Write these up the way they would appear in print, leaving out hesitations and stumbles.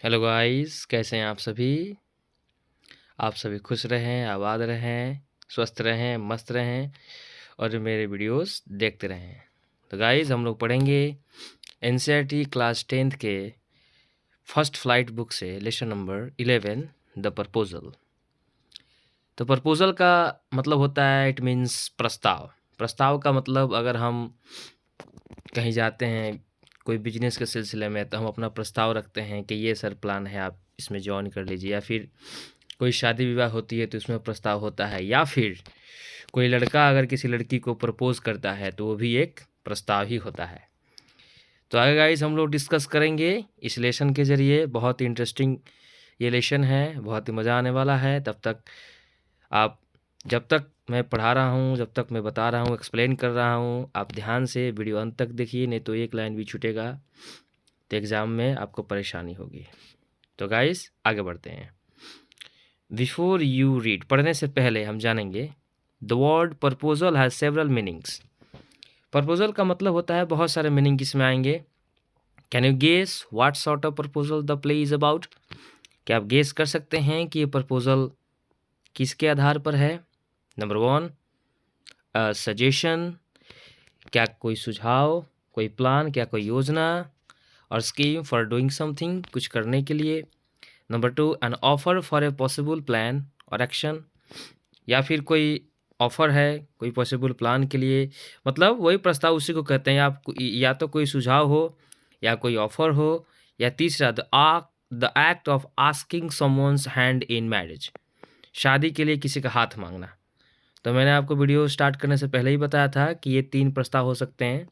Hello guys, कैसे हैं आप सभी खुश रहें, आबाद रहें, स्वस्थ रहें, मस्त रहें और मेरे वीडियोस देखते रहें। तो गाइस हम लोग पढ़ेंगे एनसीईआरटी क्लास 10th के फर्स्ट फ्लाइट बुक से लेसन नंबर 11 द प्रपोजल। तो प्रपोजल का मतलब होता है इट मीन्स प्रस्ताव। प्रस्ताव का मतलब अगर हम कहीं जाते हैं कोई बिजनेस के सिलसिले में तो हम अपना प्रस्ताव रखते हैं कि ये सर प्लान है, आप इसमें जॉइन कर लीजिए। या फिर कोई शादी विवाह होती है तो उसमें प्रस्ताव होता है। या फिर कोई लड़का अगर किसी लड़की को प्रपोज करता है तो वो भी एक प्रस्ताव ही होता है। तो आगे गाइस हम लोग डिस्कस करेंगे इस लेसन के ज़रिए। बहुत ही इंटरेस्टिंग ये लेसन है, बहुत ही मज़ा आने वाला है। तब तक आप, जब तक मैं पढ़ा रहा हूँ, जब तक मैं बता रहा हूँ, एक्सप्लेन कर रहा हूँ, आप ध्यान से वीडियो अंत तक देखिए, नहीं तो एक लाइन भी छूटेगा तो एग्ज़ाम में आपको परेशानी होगी। तो गाइस आगे बढ़ते हैं। बिफोर यू रीड, पढ़ने से पहले हम जानेंगे the word proposal has several meanings. Proposal का मतलब होता है बहुत सारे मीनिंग इसमें आएंगे। Can you guess what sort of proposal the play is about? क्या आप गेस कर सकते हैं कि ये प्रपोजल किसके आधार पर है? नंबर 1, सजेशन, क्या कोई सुझाव, कोई प्लान, क्या कोई योजना और स्कीम फॉर डूइंग समथिंग, कुछ करने के लिए। Number 2, an offer for a possible plan और एक्शन, या फिर कोई ऑफर है कोई पॉसिबल प्लान के लिए, मतलब वही प्रस्ताव उसी को कहते हैं। आप या तो कोई सुझाव हो या कोई ऑफर हो, या तीसरा the act of asking someone's hand in marriage, शादी के लिए किसी का हाथ मांगना। तो मैंने आपको वीडियो स्टार्ट करने से पहले ही बताया था कि ये 3 प्रस्ताव हो सकते हैं।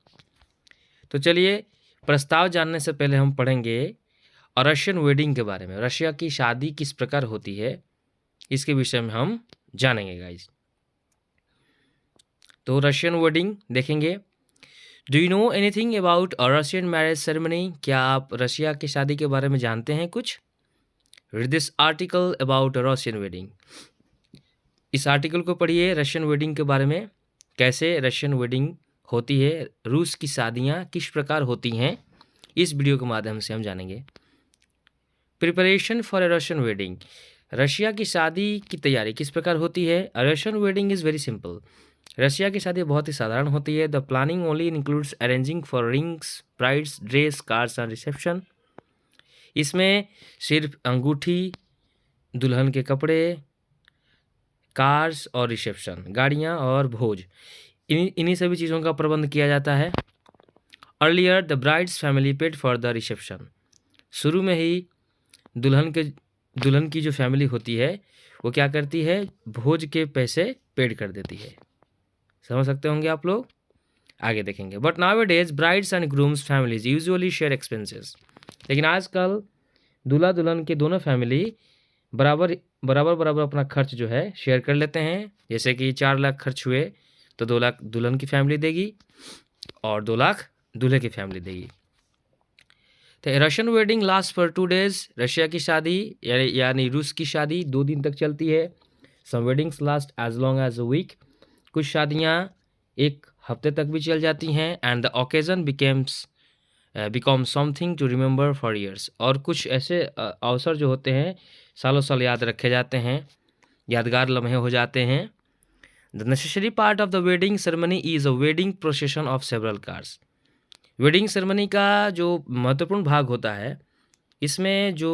तो चलिए प्रस्ताव जानने से पहले हम पढ़ेंगे रशियन वेडिंग के बारे में। रशिया की शादी किस प्रकार होती है इसके विषय में हम जानेंगे गाइस। तो रशियन वेडिंग देखेंगे। Do you know anything about Russian marriage ceremony? क्या आप रशिया की शादी के बारे में जानते हैं कुछ? Read this article about Russian wedding. इस आर्टिकल को पढ़िए रशियन वेडिंग के बारे में, कैसे रशियन वेडिंग होती है, रूस की शादियाँ किस प्रकार होती हैं, इस वीडियो के माध्यम से हम जानेंगे। Preparation for a Russian wedding, Russia की शादी की तैयारी किस प्रकार होती है? Russian wedding is very simple. Russia की शादी बहुत ही साधारण होती है। The planning only includes arranging for rings, brides, dress, cards and reception. इसमें सिर्फ अंगूठी, दुल्हन के कपड़े, कार्स और रिसेप्शन, गाड़ियाँ और भोज, इन्हीं सभी चीज़ों का प्रबंध किया जाता है। Earlier the brides family paid for the reception, शुरू में ही दुल्हन की जो फैमिली होती है वो क्या करती है, भोज के पैसे पेड कर देती है। समझ सकते होंगे आप लोग, आगे देखेंगे। But now days brides and grooms families usually share expenses, लेकिन आजकल दूल्हा दुल्हन के दोनों फैमिली बराबर बराबर अपना खर्च जो है शेयर कर लेते हैं। जैसे कि 4 लाख खर्च हुए तो 2 लाख दुल्हन की फैमिली देगी और 2 लाख दूल्हे की फैमिली देगी। तो Russian wedding last for 2 days, Russia की शादी यानी रूस की शादी 2 दिन तक चलती है। Some weddings last as long as a week, कुछ शादियाँ 1 हफ्ते तक भी चल जाती हैं। And the occasion become something to remember for years, और कुछ ऐसे अवसर जो होते हैं सालों साल याद रखे जाते हैं, यादगार लम्हे हो जाते हैं। The necessary part of the wedding ceremony is a wedding procession of several cars. Wedding ceremony का जो महत्वपूर्ण भाग होता है, इसमें जो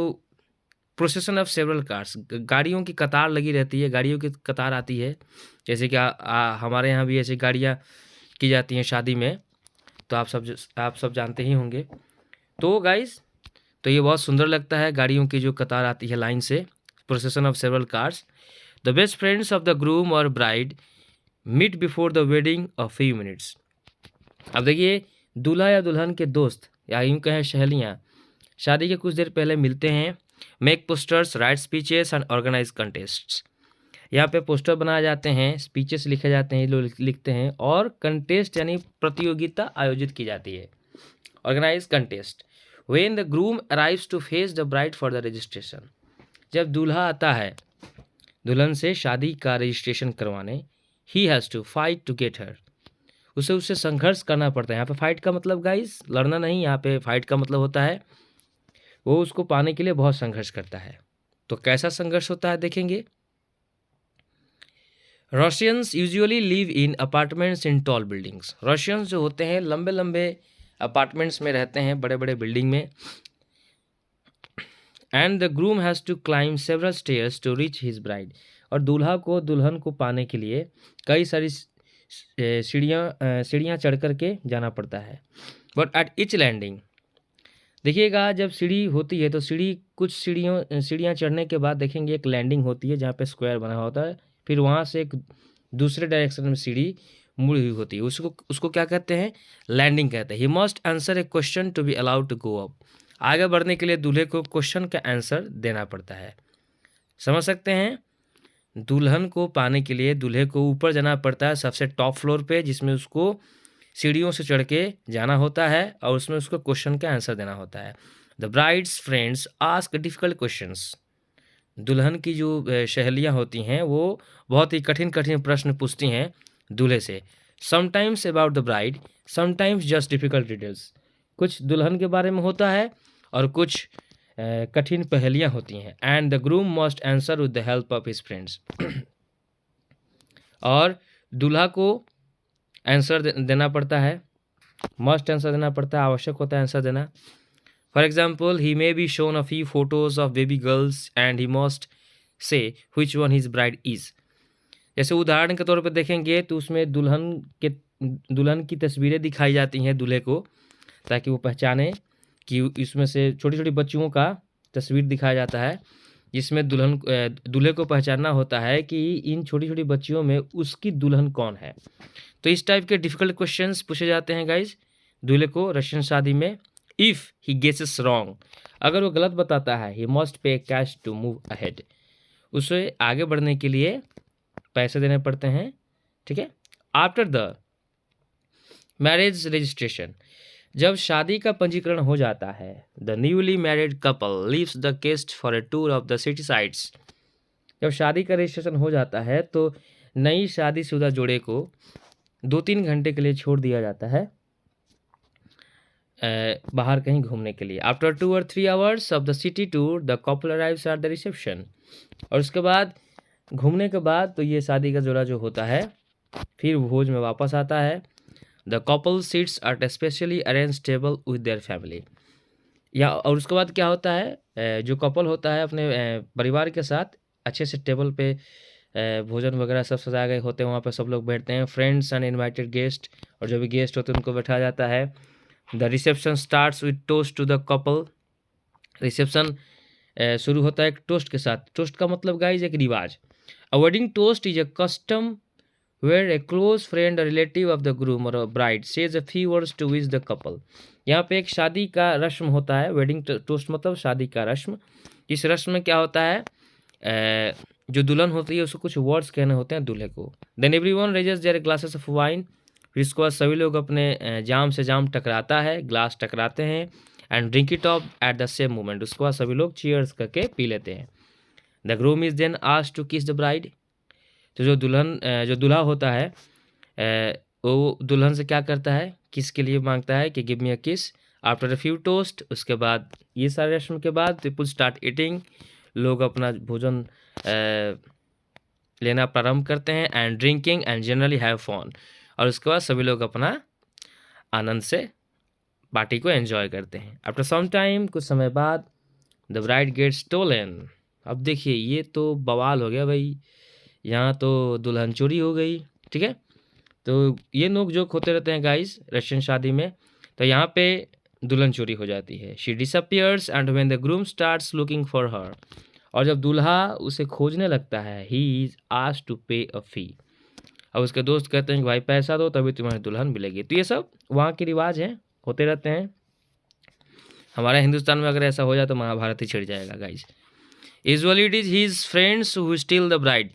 प्रोसेशन ऑफ सेवरल कार्स, गाड़ियों की कतार लगी रहती है, गाड़ियों की कतार आती है। जैसे कि हमारे यहाँ भी ऐसी गाड़ियाँ की जाती हैं शादी में, तो आप सब जानते ही होंगे। तो गाइस, तो ये बहुत सुंदर लगता है, गाड़ियों की जो कतार आती है लाइन से, procession of several cars. The best friends of the groom और bride meet before the wedding a few minutes. अब देखिए, दूल्हा या दुल्हन के दोस्त या यूँ कहें सहेलियाँ शादी के कुछ देर पहले मिलते हैं। Make posters, write speeches and organise contests, यहाँ पे पोस्टर बनाए जाते हैं, स्पीचेस लिखे जाते हैं, लोग लिखते हैं, और कंटेस्ट यानी प्रतियोगिता आयोजित की जाती है। Organise contest when the groom arrives to face the bride for the registration, जब दूल्हा आता है दुल्हन से शादी का रजिस्ट्रेशन करवाने, he has to fight to get her, उससे संघर्ष करना पड़ता है। यहाँ पे फाइट का मतलब गाइस लड़ना नहीं, यहाँ पे फाइट का मतलब होता है वो उसको पाने के लिए बहुत संघर्ष करता है। तो कैसा संघर्ष होता है देखेंगे। Russians usually live in apartments in tall buildings. Russians जो होते हैं लंबे लंबे अपार्टमेंट्स में रहते हैं, बड़े बड़े बिल्डिंग में। And the groom has to climb several stairs to reach his bride. और दूल्हा को दुल्हन को पाने के लिए कई सारी सीढ़ियाँ चढ़ कर के जाना पड़ता है। बट एट ईच लैंडिंग, देखिएगा जब सीढ़ी होती है तो कुछ सीढ़ियाँ चढ़ने के बाद देखेंगे एक लैंडिंग होती है जहाँ पे स्क्वायर बना होता है, फिर वहाँ से एक दूसरे डायरेक्शन में सीढ़ी मुड़ी हुई होती है, उसको क्या कहते हैं, लैंडिंग कहते हैं। He must answer a question to be allowed to go up. आगे बढ़ने के लिए दूल्हे को क्वेश्चन का आंसर देना पड़ता है। समझ सकते हैं। दुल्हन को पाने के लिए दूल्हे को ऊपर जाना पड़ता है, सबसे टॉप फ्लोर पे, जिसमें उसको सीढ़ियों से चढ़ के जाना होता है और उसमें उसको क्वेश्चन का आंसर देना होता है। The bride's friends ask difficult questions. दुल्हन की जो सहेलियाँ होती हैं वो बहुत ही कठिन कठिन प्रश्न पूछती हैं दूल्हे से। Sometimes about the bride, sometimes just difficult details. कुछ दुल्हन के बारे में होता है और कुछ कठिन पहेलियाँ होती हैं। And the groom must answer with the help of his friends. और दूल्हा को आंसर देना पड़ता है, मस्ट आंसर देना पड़ता है, आवश्यक होता है आंसर देना। For example, he may be shown a few photos of baby girls and he must say which one his bride is. जैसे उदाहरण के तौर पर देखेंगे तो उसमें दुल्हन की तस्वीरें दिखाई जाती हैं दूल्हे को, ताकि वो पहचाने कि इसमें से छोटी छोटी बच्चियों का तस्वीर दिखाया जाता है, जिसमें दूल्हे को पहचानना होता है कि इन छोटी छोटी बच्चियों में उसकी दुल्हन कौन है। तो इस टाइप के डिफिकल्ट क्वेश्चंस पूछे जाते हैं गाइज दूल्हे को रशियन शादी में। इफ़ ही गेसेस रॉन्ग, अगर वो गलत बताता है, he must pay cash to move ahead. उसे आगे बढ़ने के लिए पैसे देने पड़ते हैं, ठीक है। आफ्टर द मैरिज रजिस्ट्रेशन, जब शादी का पंजीकरण हो जाता है, the newly married couple leaves the guest for a tour of the city sites. जब शादी का रजिस्ट्रेशन हो जाता है तो नई शादीशुदा जोड़े को 2-3 घंटे के लिए छोड़ दिया जाता है बाहर कहीं घूमने के लिए। After 2 or 3 hours of the city tour the couple arrives at the reception. और उसके बाद घूमने के बाद तो ये शादी का जोड़ा जो होता है फिर भोज में वापस आता है। The couple seats at specially arrange table with their family. और उसके बाद क्या होता है, जो कपल होता है अपने परिवार के साथ अच्छे से टेबल पे भोजन वगैरह सब सजाए गए होते हैं, वहाँ पे सब लोग बैठते हैं। फ्रेंड्स एंड इनवाइटेड गेस्ट, और जो भी गेस्ट होते हैं उनको बैठाया जाता है। The reception starts with toast to the couple. Reception शुरू होता है एक टोस्ट के साथ। टोस्ट का मतलब गाइज एक रिवाज। A wedding toast is a custom where a close friend relative of the groom और bride says a few words to wish the couple. यहाँ पे एक शादी का रस्म होता है, वेडिंग टोस्ट मतलब शादी का रस्म। इस रस्म में क्या होता है, जो दुल्हन होती है उसको कुछ वर्ड्स कहने होते हैं दूल्हे को। Then everyone raises their glasses of wine. फिर इसके बाद सभी लोग अपने जाम से जाम टकराता है, ग्लास टकराते हैं। And drink it off at the same moment. उसके बाद सभी लोग चीयर्स करके पी लेते हैं। The groom is then asked to kiss the bride. तो जो दूल्हा होता है वो दुल्हन से क्या करता है, किस के लिए मांगता है कि गिव मी अ किस। आफ्टर अ फ्यू टोस्ट, उसके बाद ये सारे रस्म के बाद पीपल स्टार्ट ईटिंग। लोग अपना भोजन लेना प्रारंभ करते हैं। And drinking and generally have fun. और उसके बाद सभी लोग अपना आनंद से पार्टी को एंजॉय करते हैं। आफ्टर सम टाइम, कुछ समय बाद, द ब्राइड गेट्स स्टोलन। अब देखिए ये तो बवाल हो गया भाई, यहाँ तो दुल्हन चोरी हो गई, ठीक है। तो ये नोक जोक होते रहते हैं गाइस रशियन शादी में। तो यहाँ पे दुल्हन चोरी हो जाती है। She disappears and when the groom starts looking for her. और जब दूल्हा उसे खोजने लगता है, ही इज आस्क्ड टू पे अ फी। अब उसके दोस्त कहते हैं कि भाई पैसा दो तभी तुम्हारी दुल्हन मिलेगी। तो ये सब वहाँ के रिवाज हैं, होते रहते हैं। हमारे हिंदुस्तान में अगर ऐसा हो जाए तो महाभारत ही छिड़ जाएगा guys. Usually it is his friends who steel the bride.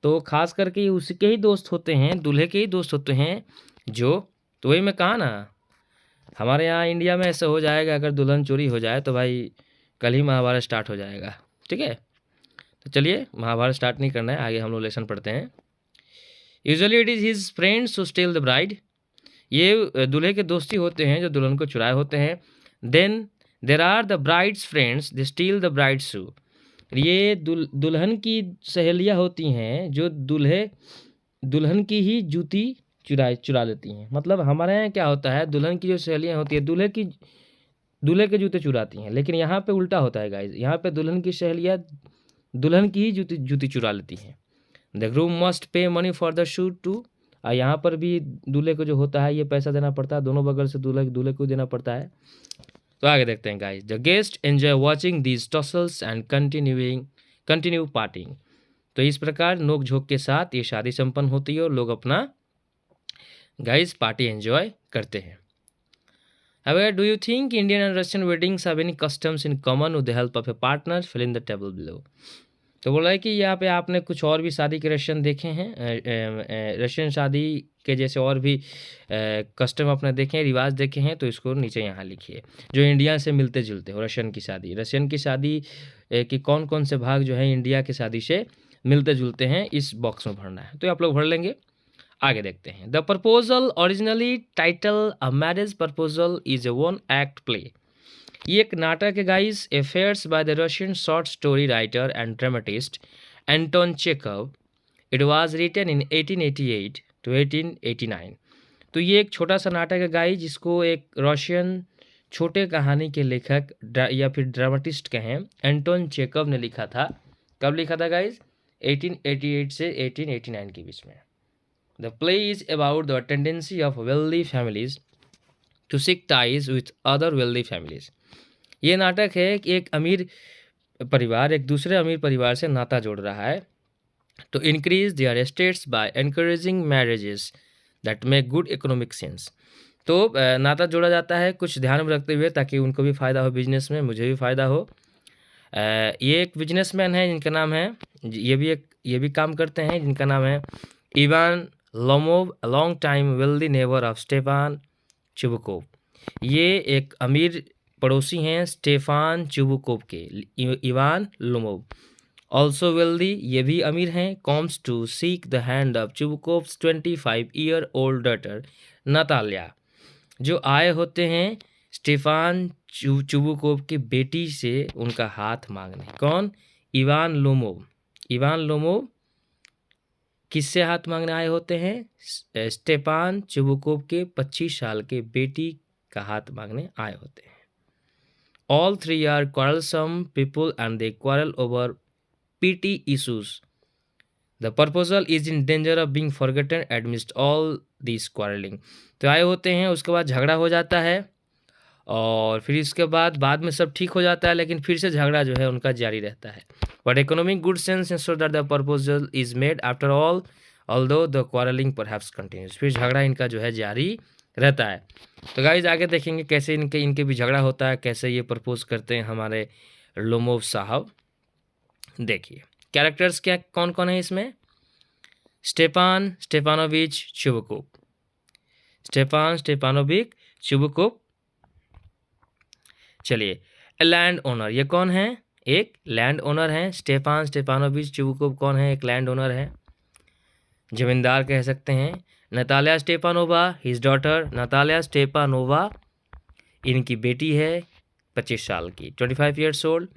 तो खास करके उसके ही दोस्त होते हैं, दूल्हे के ही दोस्त होते हैं जो, तो वही मैं कहा ना, हमारे यहाँ इंडिया में ऐसा हो जाएगा अगर दुल्हन चोरी हो जाए तो भाई कल ही महाभारत स्टार्ट हो जाएगा, ठीक है। तो चलिए महाभारत स्टार्ट नहीं करना है, आगे हम लोग लेसन पढ़ते हैं। Usually it is his friends who steel the bride. ये दूल्हे के दोस्ती होते हैं जो दुल्हन को चुराए होते हैं। Then there are the bride's friends they steal the bride shoe. ये दुल्हन की सहेलियाँ होती हैं जो दुल्हन की ही जूती चुरा लेती हैं। मतलब हमारे यहाँ क्या होता है, दुल्हन की जो सहेलियाँ होती है दूल्हे के जूते चुराती हैं, लेकिन यहाँ पे उल्टा होता है गाइज। यहाँ पे दुल्हन की सहेलियाँ दुल्हन की ही जूती चुरा लेती हैं। The groom must pay money for the shoot too. यहाँ पर भी दूल्हे को जो होता है ये पैसा देना पड़ता है, दोनों बगल से दूल्हे को देना पड़ता है। तो आगे देखते हैं guys. The guest enjoy watching these tussles and continue partying. तो इस प्रकार नोक झोंक के साथ ये शादी संपन्न होती है और लोग अपना गाइज पार्टी एंजॉय करते हैं। However, do you think Indian and Russian weddings have any customs in common with the help of a partner? Fill in the table below. तो बोला है कि यहाँ पे आपने कुछ और भी शादी के रशियन देखे हैं, रशियन शादी के जैसे और भी कस्टम आपने देखे हैं, रिवाज देखे हैं, तो इसको नीचे यहाँ लिखिए जो इंडिया से मिलते जुलते हो। रशियन की शादी की कौन कौन से भाग जो है इंडिया की शादी से मिलते जुलते हैं, इस बॉक्स में भरना है। तो आप लोग भर लेंगे। आगे देखते हैं। The proposal originally title a marriage proposal is a one act play. ये एक नाटक है guys, affairs by the Russian short story writer and dramatist Anton Chekhov. It was written in 1888 to 1889। तो ये एक छोटा सा नाटक है गाइस, जिसको एक रशियन छोटे कहानी के लेखक या फिर ड्रामेटिस्ट कहें एंटोन चेखव ने लिखा था। कब लिखा था गाइस? 1888 से 1889 के बीच में। The play is about the tendency of wealthy families to seek ties with other wealthy families। ये नाटक है कि एक अमीर परिवार एक दूसरे अमीर परिवार से नाता जोड़ रहा है, to increase their estates by encouraging marriages that make good economic sense। तो नाता जोड़ा जाता है कुछ ध्यान में रखते हुए ताकि उनको भी फ़ायदा हो बिजनेस में, मुझे भी फ़ायदा हो। ये एक बिजनेसमैन है जिनका नाम है, ये भी काम करते हैं, जिनका नाम है Ivan Lomov, a long time wealthy neighbour of Stepan Chubukov. ये एक अमीर पड़ोसी हैं स्टेफान चुबुकोव के, इवान लोमोव। ऑल्सो वेल्दी, ये भी अमीर हैं। Comes to seek the hand of Chubukov's 25-year-old daughter Natalia. जो आए होते हैं स्टेफान चुबुकोव की बेटी से उनका हाथ मांगने। कौन? इवान लोमोव किससे हाथ मांगने आए होते हैं? स्टेफान चुबुकोव के 25 साल के बेटी का हाथ मांगने आए होते हैं। All three are quarrelsome people and they quarrel over petty issues. The proposal is in danger of being forgotten amidst all this quarreling। तो आए होते हैं, उसके बाद झगड़ा हो जाता है और फिर इसके बाद में सब ठीक हो जाता है, लेकिन फिर से झगड़ा जो है उनका जारी रहता है। But economic good sense ensures that the proposal is made after all, although the quarreling perhaps continues। फिर झगड़ा इनका जो है जारी रहता है। तो गाइज आगे देखेंगे कैसे इनके भी झगड़ा होता है, कैसे ये प्रपोज करते हैं हमारे लोमोव साहब। देखिए कैरेक्टर्स क्या कौन कौन है इसमें? Stepanovich Chubukov. चलिए लैंड ओनर, ये कौन है? एक लैंड ओनर है। स्टेपानोविच चुबुकोव कौन है? एक लैंड ओनर है, जमींदार कह सकते हैं। Natalia Stepanovna, his daughter Natalia Stepanovna, इनकी बेटी है 25 साल की, 25 years old।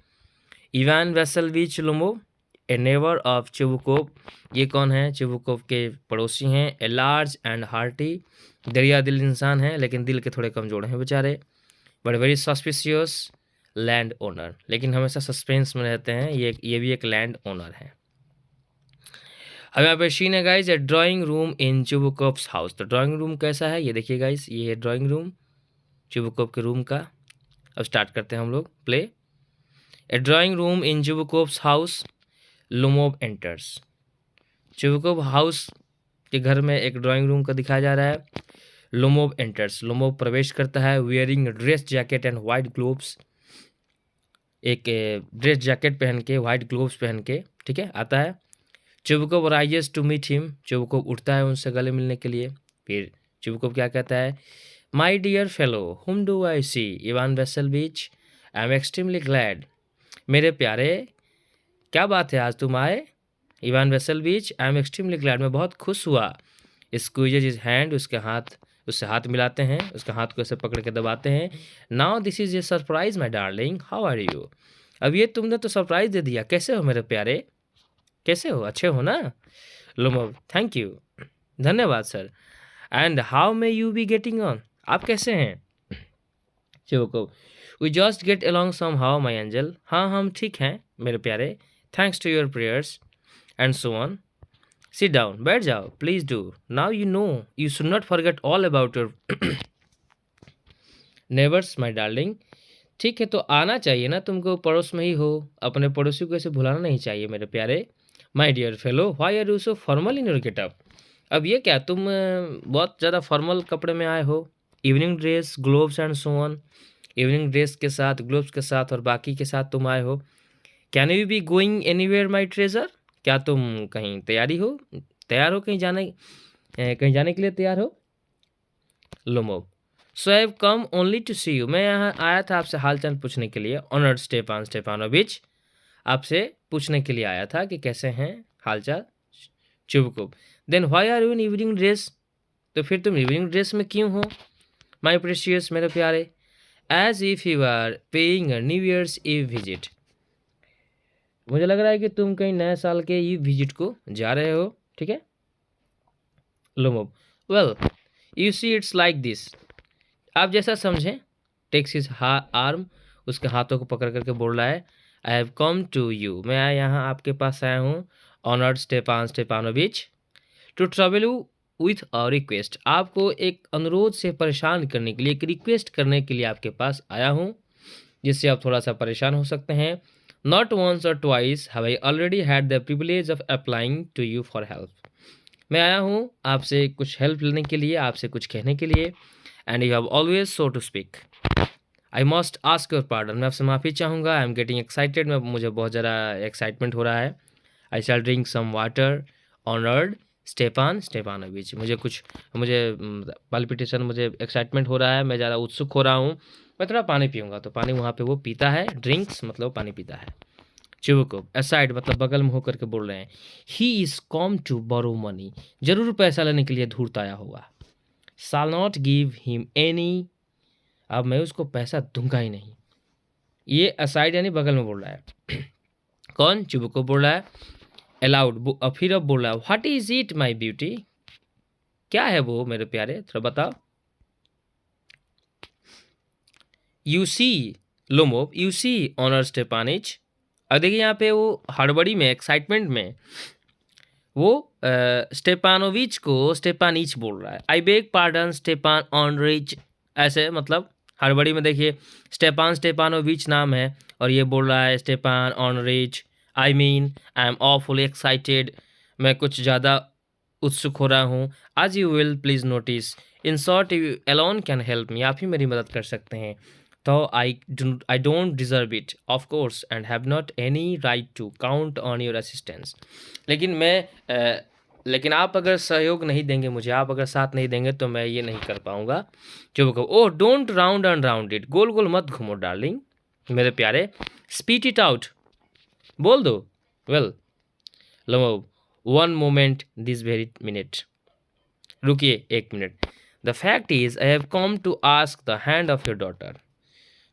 Ivan Vassilevitch Lomov, a neighbour of Chubukov, ये कौन है? चुबुकोव के पड़ोसी हैं। ए लार्ज एंड हार्टी, दरिया दिल इंसान है लेकिन दिल के थोड़े कमज़ोर हैं बेचारे। But very suspicious land owner, लेकिन हमेशा सस्पेंस में रहते हैं। ये भी एक लैंड ओनर है। अब यहाँ पे सीन है guys, a drawing room in Chubukov's house. तो ड्राइंग रूम कैसा है ये देखिए गाइज, ये है ड्राइंग रूम चुबुकोव के रूम का। अब स्टार्ट करते हैं हम लोग play. A drawing room in Chubukov's house, Lomov enters. Chubukov house के घर में एक ड्राइंग रूम का दिखाया जा रहा है। लोमोव एंटर्स, लोमोव प्रवेश करता है। Wearing dress jacket and white gloves, एक ड्रेस जैकेट पहन के, वाइट ग्लोव्स पहन के, ठीक है, आता है। Chubukov rises to meet him, Chubukov उठता है उनसे गले मिलने के लिए। फिर चुबुकोव क्या कहता है? My dear fellow whom do I see, Ivan Vassilevitch, I am extremely glad. मेरे प्यारे, क्या बात है आज तुम आए? Ivan Vassilevitch, I am extremely glad, मैं बहुत खुश हुआ। स्क्वीजेज हिज हैंड, उसके हाथ उससे हाथ मिलाते हैं, उसका हाथ को ऐसे पकड़ के दबाते हैं। Now this is a surprise my darling, how are you? अब ये तुमने तो सरप्राइज़ दे दिया, कैसे हो मेरे प्यारे? कैसे हो? अच्छे हो ना? लुमो, थैंक यू, धन्यवाद sir. And how may you be getting on? आप कैसे हैं? Chubukov, we just get along somehow my angel. हाँ, हम ठीक हैं मेरे प्यारे, thanks to your prayers and so on. Sit down, बैठ जाओ, please do. Now you know you should not forget all about your neighbours my darling. ठीक है, तो आना चाहिए ना तुमको, पड़ोस में ही हो, अपने पड़ोसी को ऐसे भुलाना नहीं चाहिए मेरे प्यारे। My dear fellow, why are you so formal in your getup? अब ये क्या, तुम बहुत ज़्यादा फॉर्मल कपड़े में आए हो? Evening dress, gloves and so on. Evening dress के साथ, ग्लोव्स के साथ और बाकी के साथ तुम आए हो। Can you be going anywhere my treasure? क्या तुम कहीं तैयार हो कहीं जाने के लिए तैयार हो? Lomov, so I have come only to see you. मैं यहाँ आया था आपसे हालचाल पूछने के लिए। ऑनर्ड स्टेपान स्टेपानोविच, आपसे पूछने के लिए आया था कि कैसे हैं हालचाल। Chubukov, then why are you in evening dress? तो फिर तुम इवनिंग ड्रेस में क्यों हो माई प्रेशियस मेरे प्यारे? As if you are paying a new year's eve visit. मुझे लग रहा है कि तुम कहीं नए साल के ईव विजिट को जा रहे हो, ठीक है? Lomov, well you see it's like this. आप जैसा समझें। टेक्स हिज आर्म, उसके हाथों को पकड़ करके बोल रहा है, I have come to you, मैं यहाँ आपके पास आया हूँ, honoured Stepan Stepanovitch, to trouble you with a request. आपको एक अनुरोध से परेशान करने के लिए, एक रिक्वेस्ट करने के लिए आपके पास आया हूँ, जिससे आप थोड़ा सा परेशान हो सकते हैं। Not once or twice have I already had the privilege of applying to you for help. मैं आया हूँ आपसे कुछ हेल्प लेने के लिए, आपसे कुछ कहने के लिए। And you have always so to speak. I must ask your pardon, मैं आपसे माफ़ी चाहूँगा। आई एम गेटिंग एक्साइटेड, मुझे बहुत ज़्यादा एक्साइटमेंट हो रहा है। आई शैल drink some water, honoured Stepan Stepanovich. मुझे पाल्पिटेशन, मुझे एक्साइटमेंट हो रहा है, मैं ज़्यादा उत्सुक हो रहा हूँ। मैं थोड़ा पानी पीऊँगा। तो पानी वहाँ पे वो पीता है, ड्रिंक्स मतलब पानी पीता है। चिवुकुब, असाइड मतलब बगल में होकर के बोल रहे हैं, he is come to borrow money, जरूर पैसा लेने के लिए धूर्त आया होगा। Shall not give him any, अब मैं उसको पैसा दूंगा ही नहीं। ये असाइड यानी बगल में बोल रहा है। कौन? चिवुकुब बोल रहा है। अलाउड, फिर अब बोल रहा है, what is it my beauty? क्या है वो मेरे प्यारे, थोड़ा बताओ। You see Lomov, you see honour Stepanich. अब देखिए यहाँ पे वो हड़बड़ी में, एक्साइटमेंट में वो स्टेपानोविच को स्टेपानिच बोल रहा है। आई बेग पार्डन स्टेपान ऑनरिच, ऐसे मतलब हड़बड़ी में देखिए स्टेपान स्टेपानोविच नाम है और ये बोल रहा है स्टेपान ऑनरिच। I mean I am awfully excited, मैं कुछ ज़्यादा उत्सुक हो रहा हूँ। As you will please notice, in short you alone can help me, आप ही मेरी मदद कर सकते हैं। तो I don't deserve it of course and have not any right to count on your assistance. लेकिन आप अगर सहयोग नहीं देंगे मुझे, आप अगर साथ नहीं देंगे तो मैं ये नहीं कर पाऊंगा। जो कहो, oh don't round and round it, गोल गोल मत घूमो डार्लिंग मेरे प्यारे, स्पीट इट आउट, बोल दो। वेल लो, one moment this very minute, रुकिए एक minute. The fact is I have come to ask the hand of your daughter.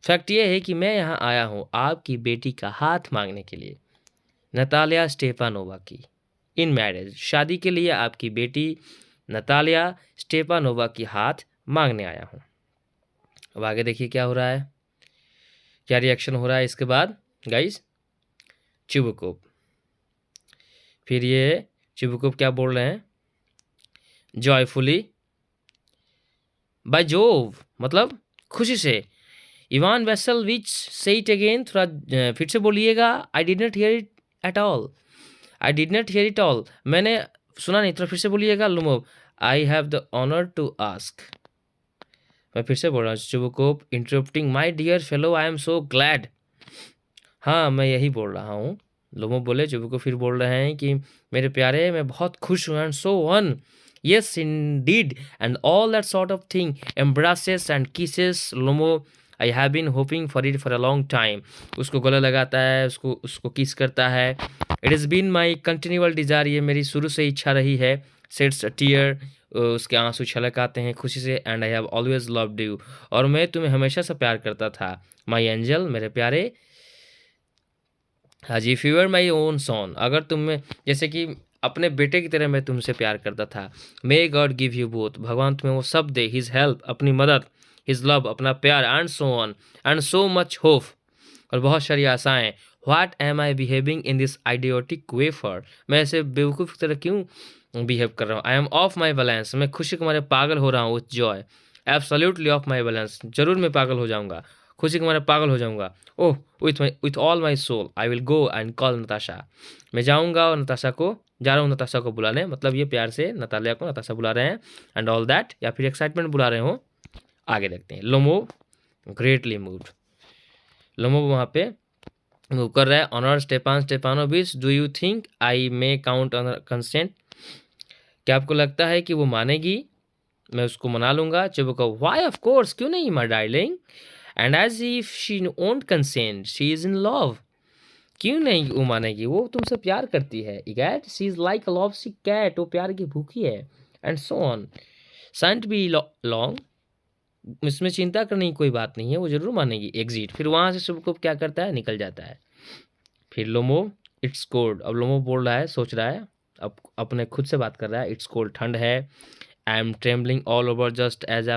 Fact ये है कि मैं यहाँ आया हूँ आपकी बेटी का हाथ मांगने के लिए, नतालिया स्टेपानोवा की, इन मैरिज, शादी के लिए आपकी बेटी नतालिया स्टेपानोवा की हाथ मांगने आया हूँ। अब आगे देखिए क्या हो रहा है, क्या रिएक्शन हो रहा है इसके बाद गाइस। चिवुकुब, फिर ये चिवुकुब क्या बोल रहे हैं, जॉयफुली, बाय जोव मतलब खुशी से। इवान वेसल विच से इट अगेन, थोड़ा फिर से बोलिएगा। I did not hear it at all, I did not hear it all, मैंने सुना नहीं, थोड़ा फिर से बोलिएगा। Lomov, I have the honour to ask, मैं फिर से बोल रहा हूँ। चिवुकुब interrupting, my dear fellow I am so glad, हाँ मैं यही बोल रहा हूँ। लुमोब बोले, चिवुकुब फिर बोल रहे हैं कि मेरे प्यारे मैं बहुत खुश हूँ। And so one, yes indeed, and all that sort of thing, embraces and kisses. Lomo, I have been hoping for it for a long time. उसको गला लगाता है, उसको किस करता है। It has been my continual desire, ये मेरी शुरू से इच्छा रही है। Sheds a tear, उसके आंसू छलक आते हैं खुशी से। And I have always loved you, और मैं तुम्हें हमेशा से प्यार करता था। माई एंजल, मेरे प्यारे। हाँ जी, if you were my own son, अगर तुम में जैसे कि अपने बेटे की तरह मैं तुमसे प्यार करता था। May God give you both, भगवान तुम्हें वो सब दे, हिज हेल्प, अपनी मदद, हिज लव, अपना प्यार, and so on, and so much hope, और बहुत सारी आशाएं। What am I behaving in this idiotic way for, मैं ऐसे बेवकूफ़ की तरह क्यों बिहेव कर रहा हूँ। I am of my balance, मैं खुशी के मारे पागल हो रहा हूँ। With Joy, absolutely of my balance, जरूर मैं पागल हो जाऊँगा, खुशी के मारे पागल हो जाऊँगा। Oh, with all my soul I will go and call Natasha, मैं जाऊँगा और नताशा को जा रहा हूँ नताशा को बुलाने, मतलब ये प्यार से नतालिया को नताशा बुला रहे हैं। एंड ऑल दैट, या फिर एक्साइटमेंट बुला रहे हो। आगे देखते हैं। लोमो ग्रेटली मूव्ड, लोमो वहाँ पे मूव कर रहा है। Honour Stepan Stepanovitch, do you think I may count on consent, क्या आपको लगता है कि वो मानेगी, मैं उसको मना लूंगा। चिबुका, व्हाई ऑफ कोर्स, क्यों नहीं my darling. And as if she won't consent, she is in love, क्यों नहीं वो मानेगी, वो तुमसे प्यार करती है। Egad, she is like a love sick cat, वो प्यार की भूखी है। And so on, shan't be long, इसमें चिंता करने की कोई बात नहीं है, वो जरूर मानेगी। एग्जिट, फिर वहां से सबको क्या करता है, निकल जाता है। फिर लोमो, इट्स कोल्ड, अब लोमो बोल रहा है, सोच रहा है, अब अपने खुद से बात कर रहा है। इट्स कोल्ड, ठंड है। I am trembling all over just as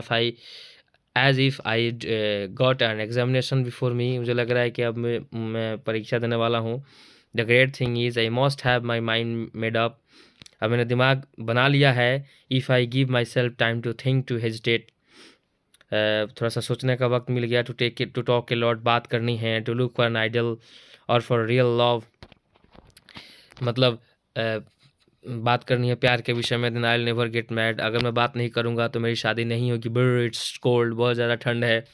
if I got an examination before me, मुझे लग रहा है कि अब मैं परीक्षा देने वाला हूँ। The great thing is I must have my mind made up, अब मैंने दिमाग बना लिया है। If I give myself time to think, to hesitate, थोड़ा सा सोचने का वक्त मिल गया। To take it, to talk a lot, बात करनी है। To look for an ideal or for real love, मतलब बात करनी है प्यार के विषय में। Then I will never get mad, अगर मैं बात नहीं करूँगा तो मेरी शादी नहीं होगी। ब्र, इट्स कोल्ड, बहुत ज़्यादा ठंड है।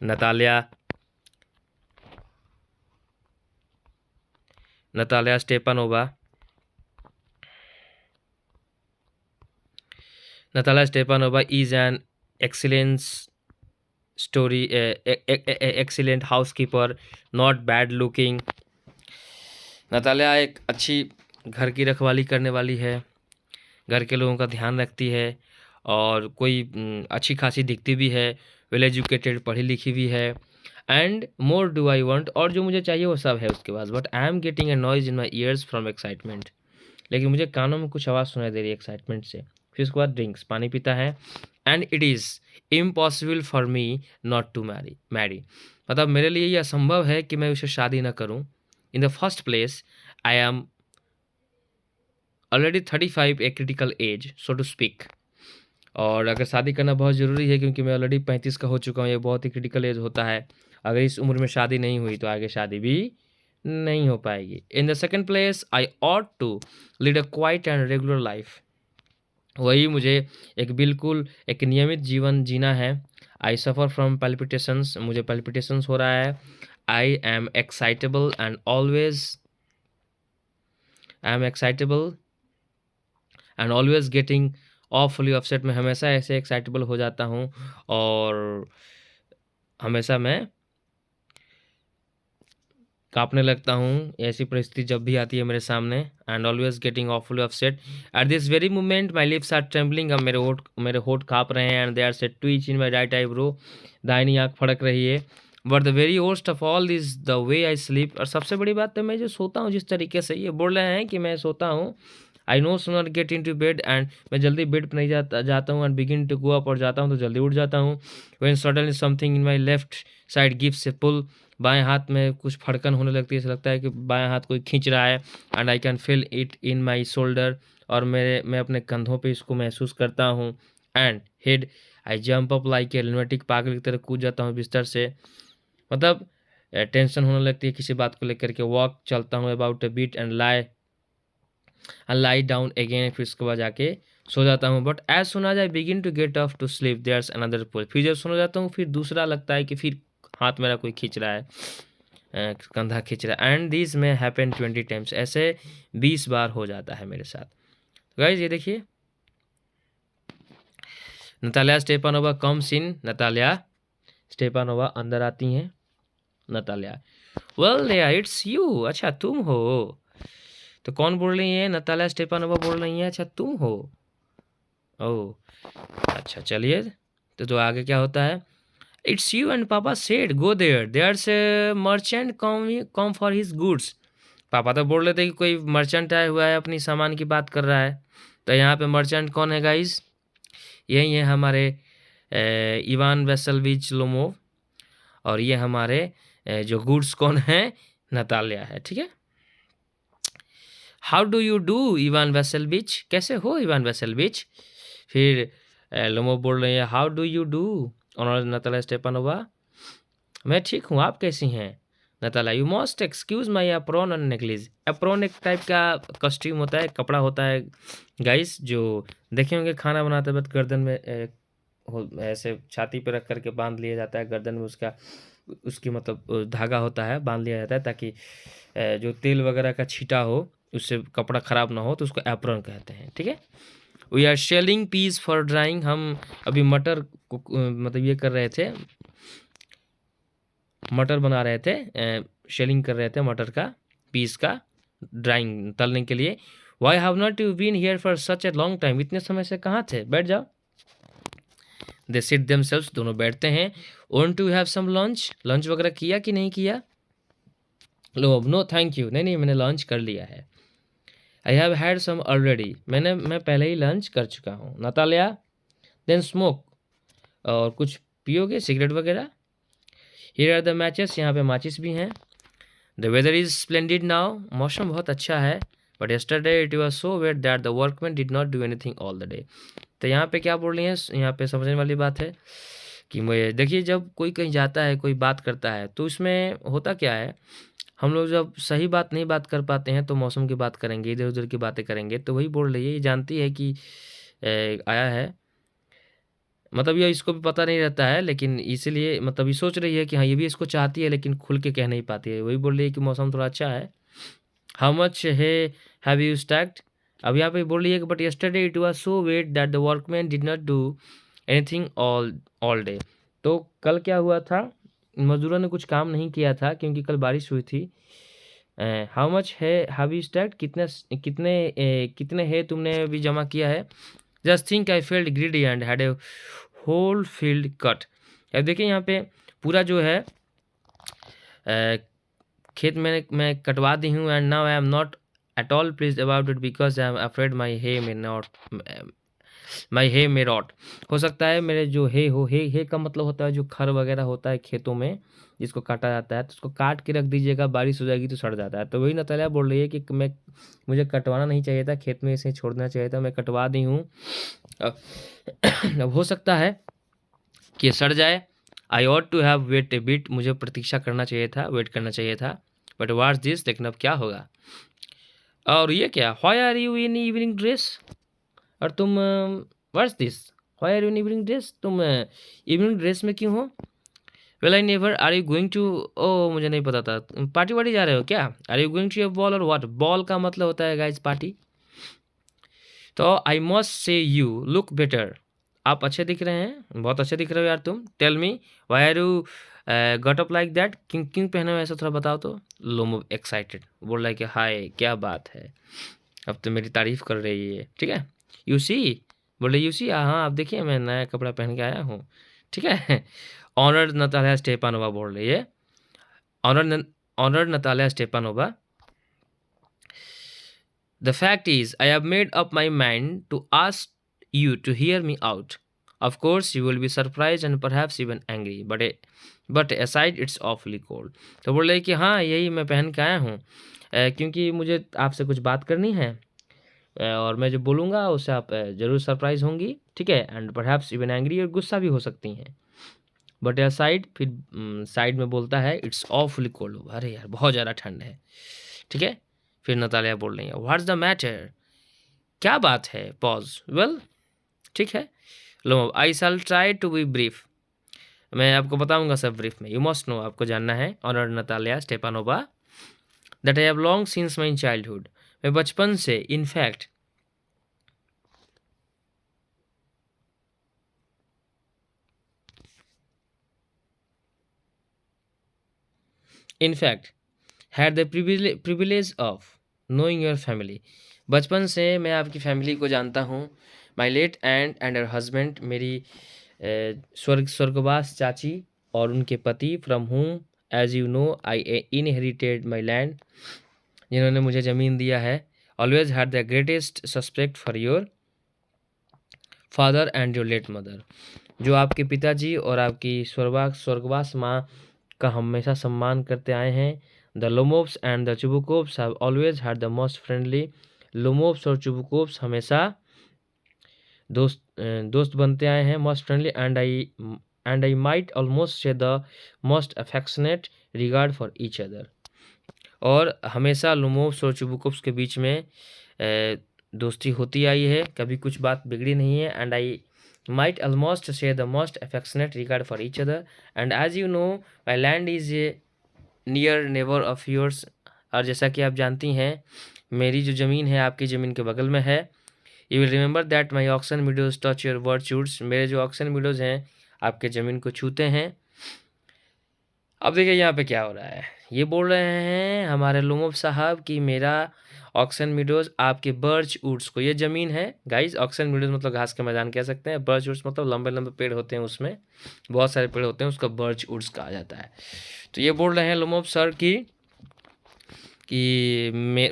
Natalia Stepanova, Natalia Stepanova is an excellence story, excellent housekeeper, not bad looking. Natalia एक अच्छी घर की रखवाली करने वाली है, घर के लोगों का ध्यान रखती है, और कोई अच्छी खासी दिखती भी है, वेल एजुकेटेड, पढ़ी लिखी भी है। And more do I want, और जो मुझे चाहिए वो सब है उसके पास। But I am getting a noise in my ears from excitement, लेकिन मुझे कानों में कुछ आवाज़ सुनाई दे रही है एक्साइटमेंट से। फिर उसके बाद ड्रिंक्स, पानी पीता है। And it is impossible for me not to marry, मतलब मेरे लिए यह असंभव है कि मैं उसे शादी ना करूं। In the first place I am already 35, a critical age so to speak, और अगर शादी करना बहुत ज़रूरी है क्योंकि मैं ऑलरेडी 35 का हो चुका हूँ, ये बहुत ही क्रिटिकल एज होता है। अगर इस उम्र में शादी नहीं हुई तो आगे शादी भी नहीं हो पाएगी। In the second place I ought to lead a quiet and regular life, वही मुझे एक नियमित जीवन जीना है। आई सफ़र फ्रॉम पैल्पिटेशंस, मुझे पैल्पिटेशंस हो रहा है। I am excitable and always getting awfully upset, मैं हमेशा ऐसे एक्साइटेबल हो जाता हूँ और हमेशा मैं कांपने लगता हूँ, ऐसी परिस्थिति जब भी आती है मेरे सामने। And always getting awfully upset at this very moment my lips are trembling, अब मेरे होठ काँप रहे हैं। And they are set twitch in my right eyebrow, दाहिनी आँख फड़क रही है। But the very worst of all is the way I sleep, और सबसे बड़ी बात तो मैं जो सोता हूँ जिस तरीके से, ये बोल रहे हैं कि मैं सोता हूँ। I no sooner get in to bed, and मैं जल्दी बेड पर नहीं जाता हूँ। And begin to go up, और जाता हूँ तो जल्दी उठ जाता हूँ। When suddenly something in my left side gives a pull, बाएं हाथ में कुछ फड़कन होने लगती है, ऐसा लगता है कि बाएं हाथ कोई खींच रहा है। And I can feel it in my shoulder, और मैं अपने कंधों पे इसको महसूस करता हूँ। And head I jump up like a lunatic, पागल की तरह कूद जाता हूँ बिस्तर से, मतलब टेंशन होने लगती है किसी बात को लेकर के। वॉक, चलता हूँ about a beat and lie down again, फिर उसके बाद जाके सो जाता हूँ। But as soon as I begin to get off to sleep there's another pull, फिर जब सो जाता हूँ फिर दूसरा लगता है कि फिर हाथ मेरा कोई खींच रहा है, कंधा खींच रहा है। एंड दिस में हैपन 20 टाइम्स, ऐसे 20 बार हो जाता है मेरे साथ। तो गाइज ये देखिए, Natalia Stepanova comes in, Natalia Stepanova अंदर आती हैं। Natalia, well there it's you, अच्छा तुम हो। तो कौन बोल रही है? नतालिया स्टेपानोवा बोल रही है, अच्छा तुम हो। ओह! अच्छा चलिए, तो आगे क्या होता है? It's you and papa said go there, there's a merchant come for his goods. Papa तो बोल रहे थे कि कोई मर्चेंट आया हुआ है, अपनी सामान की बात कर रहा है। तो यहाँ पे मर्चेंट कौन है गाइस? यही है हमारे इवान वेसेलोविच लोमोव, और ये हमारे जो गुड्स कौन है? नतालिया है, ठीक है। How do you do Ivan Vassilevitch, कैसे हो इवान वेसेलोविच? फिर लोमोव बोल रहे हैं how do you do honour Natalia Stepanovna, मैं ठीक हूँ, आप कैसी हैं? Natalia you must excuse my apron and necklace. Apron एक टाइप का कॉस्ट्यूम होता है, कपड़ा होता है गाइस, जो देखे होंगे खाना बनाते वक्त गर्दन में ऐसे छाती पे रख करके बांध लिया जाता है, गर्दन में उसका उसकी मतलब धागा होता है, बांध लिया जाता है ताकि जो तेल वगैरह का छींटा हो उससे कपड़ा ख़राब ना हो, तो उसको एप्रॉन कहते हैं, ठीक है। We are shelling peas for drying, हम अभी मटर को मतलब ये कर रहे थे, मटर बना रहे थे, शेलिंग कर रहे थे मटर का पीस का, ड्राइंग तलने के लिए। Why have not you been here for such a long time, इतने समय से कहाँ थे? बैठ जाओ। दे सिट देमसेल्व्स, दोनों बैठते हैं। Want to have some lunch, lunch वगैरह किया कि नहीं किया? लो नो थैंक यू, नहीं नहीं मैंने लंच कर लिया है। I have had some already, मैं पहले ही लंच कर चुका हूँ। नतालिया देन स्मोक, और कुछ पियोगे सिगरेट वगैरह? हियर आर द मैचेस, यहाँ पे माचिस भी हैं। The weather is splendid now, मौसम बहुत अच्छा है। But yesterday it was so wet that the workman did not do anything all the day. तो यहाँ पे क्या बोल रही हैं? यहाँ पे समझने वाली बात है कि मुझे देखिए, जब कोई कहीं जाता है, कोई बात करता है, तो इसमें होता क्या है, हम लोग जब सही बात नहीं बात कर पाते हैं तो मौसम की बात करेंगे, इधर उधर की बातें करेंगे। तो वही बोल रही है, ये जानती है कि आया है, मतलब ये इसको भी पता नहीं रहता है, लेकिन इसीलिए मतलब ये सोच रही है कि हाँ ये भी इसको चाहती है, लेकिन खुल के कह नहीं पाती है। वही बोल रही है कि मौसम थोड़ा अच्छा है। How much hay have you stacked, अब यहाँ पे बोल रही है कि but yesterday it was so wet that the workman did not do anything all day. तो कल क्या हुआ था? मजदूरों ने कुछ काम नहीं किया था क्योंकि कल बारिश हुई थी। How much hay have you stacked, कितने कितने कितने है तुमने अभी जमा किया है? Just think I felt greedy and had a whole field cut. अब देखिए यहाँ पे पूरा जो है खेत में मैं कटवा दी हूँ, and now I am not at all pleased about it because I am afraid my hay may rot. हो सकता है मेरे जो हे का मतलब होता है जो खर वगैरह होता है खेतों में जिसको काटा जाता है, तो उसको काट के रख दीजिएगा, बारिश हो जाएगी तो सड़ जाता है। तो वही नतालिया बोल रही है कि मुझे कटवाना नहीं चाहिए था, खेत में इसे छोड़ना चाहिए था, मैं कटवा दी हूँ। अब हो सकता है कि सड़ जाए। I ought to have wait a bit, मुझे प्रतीक्षा करना चाहिए था, वेट करना चाहिए था। बट वाट्स दिस, लेकिन अब क्या होगा? और ये क्या? Why are you in evening dress, और तुम what's this, why are you in evening dress, तुम इवनिंग ड्रेस में क्यों हो? Well I never, are you going to, oh मुझे नहीं पता था, पार्टी वार्टी जा रहे हो क्या? Are you going to a ball or what, ball का मतलब होता है गाइस पार्टी। तो I must say you look better, आप अच्छे दिख रहे हैं, बहुत अच्छे दिख रहे हो यार तुम। Tell me why are you got up like that, क्यों क्यों पहने हो ऐसा, थोड़ा बताओ तो। लोमो एक्साइटेड बोल रहा है कि हाय क्या बात है, अब तो मेरी तारीफ कर रही है, ठीक है। यू सी, बोले यू सी, हाँ आप देखिए मैं नया कपड़ा पहन के आया हूँ, ठीक है। ऑनर्ड नतालिया स्टेपानोवा बोल रही है, honoured Natalia Stepanova, the fact is, I have made up my mind to ask you to hear me out. Of course, you will be surprised and perhaps even angry, but aside, it's awfully cold. तो बोल रहे कि हाँ यही मैं पहन के आया हूँ क्योंकि मुझे आपसे कुछ बात करनी है, और मैं जो बोलूँगा उससे आप ज़रूर सरप्राइज होंगी, ठीक है। एंड परहैप्स इवन एंग्री, और गुस्सा भी हो सकती हैं। बट साइड, फिर साइड में बोलता है इट्स ऑफुली कोल्ड, अरे यार बहुत ज़्यादा ठंड है, ठीक है। फिर नतालिया बोल रही है व्हाट्स द मैटर, क्या बात है? पॉज, वेल ठीक है। लो आई शैल ट्राई टू बी ब्रीफ, मैं आपको बताऊंगा सब ब्रीफ में। यू मस्ट नो, आपको जानना है honour Natalia Stepanova, that I have long since my childhood, मैं बचपन से in fact had the privilege of knowing your family, बचपन से मैं आपकी फैमिली को जानता हूँ। My late aunt her husband, मेरी स्वर्गवास चाची और उनके पति, from whom as you know I inherited my land, जिन्होंने मुझे ज़मीन दिया है, always had the greatest suspect for your father and your late mother, जो आपके पिताजी और आपकी स्वर्गवास माँ का हमेशा सम्मान करते आए हैं। The Lomovs and the Chubukovs have always had the most friendly, Lomovs और चुबुकोव्स हमेशा दोस्त बनते आए हैं, most friendly and I might almost say the most affectionate regard for each other, और हमेशा लोमोव्स और चुबुकोव्स के बीच में दोस्ती होती आई है, कभी कुछ बात बिगड़ी नहीं है। And I might almost say the most affectionate regard for each other, and as you know my land is a near neighbor of yours, और जैसा कि आप जानती हैं मेरी जो ज़मीन है आपकी ज़मीन के बगल में है। You will remember that my oxen meadows touch your virtues, मेरे जो ऑक्सन मीडोज हैं आपके ज़मीन को छूते हैं। अब देखिए यहाँ पे क्या हो रहा है, ये बोल रहे हैं हमारे लोमोव साहब कि मेरा ऑक्सन मीडोज आपके बर्च वुड्स को, ये ज़मीन है गाइस, ऑक्सन मीडोज मतलब घास के मैदान कह सकते हैं, बर्च वुड्स मतलब लंबे लंबे पेड़ होते हैं, उसमें बहुत सारे पेड़ होते हैं, उसका बर्च वुड्स कहा जाता है। तो ये बोल रहे हैं लोमोव सर कि